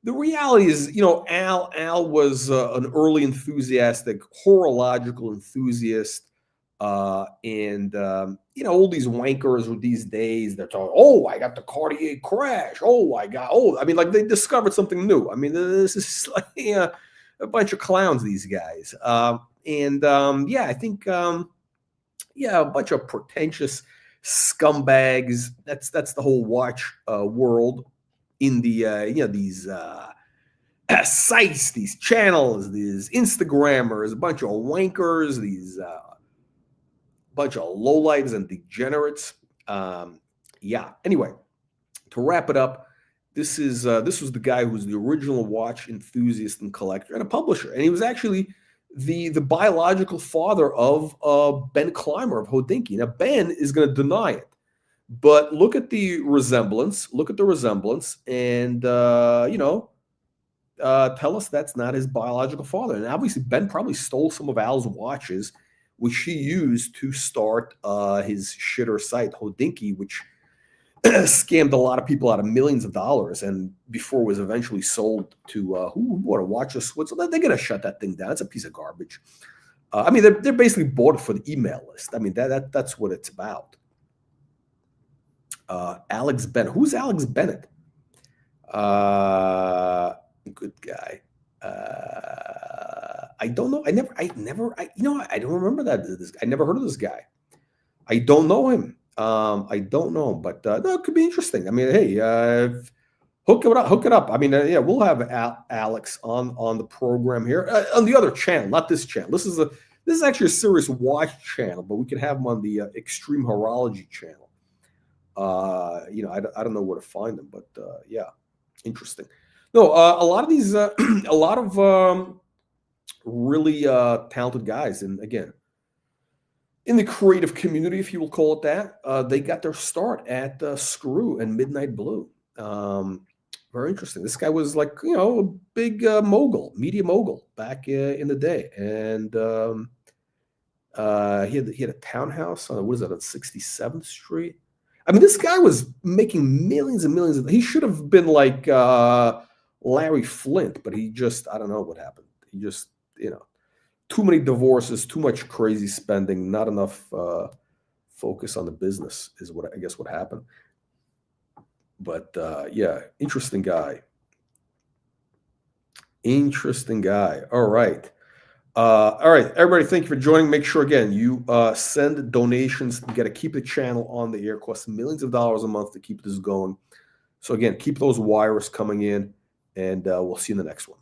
The reality is, Al was an early enthusiastic, horological enthusiast, and all these wankers these days, they're talking, oh, I got the Cartier Crash, I mean, like they discovered something new. I mean, this is like a bunch of clowns, these guys, I think, a bunch of pretentious scumbags. That's the whole watch world. In the these sites, these channels, these Instagrammers, a bunch of wankers, these bunch of lowlifes and degenerates. Anyway, to wrap it up, this was the guy who was the original watch enthusiast and collector and a publisher, and he was actually the biological father of Ben Clymer of Hodinkee. Now Ben is going to deny it. But look at the resemblance. And tell us that's not his biological father. And obviously, Ben probably stole some of Al's watches, which he used to start his shitter site, Hodinkee, which scammed a lot of people out of millions of dollars, and before was eventually sold to who would want to watch us? So they're going to shut that thing down. It's a piece of garbage. I mean, they're basically bought it for the email list. I mean, that's what it's about. Alex Bennett. Who's Alex Bennett? Good guy. I don't know. I don't remember that. I never heard of this guy. I don't know him. I don't know, but no, it could be interesting. I mean, hey, hook it up. I mean, we'll have Alex on the program here on the other channel, not this channel. This is actually a serious watch channel, but we can have him on the Extreme Horology channel. I don't know where to find them, but interesting. No, a lot of these, really talented guys, and again, in the creative community, if you will call it that, they got their start at Screw and Midnight Blue. Very interesting. This guy was like, a big media mogul back in the day, and he had a townhouse on on 67th Street. I mean, this guy was making millions and millions. He should have been like Larry Flint, but he just, I don't know what happened. He just, too many divorces, too much crazy spending, not enough focus on the business is what I guess what happened. But interesting guy. All right. Everybody, thank you for joining. Make sure, again, you send donations. You got to keep the channel on the air. It costs millions of dollars a month to keep this going. So, again, keep those wires coming in, and we'll see you in the next one.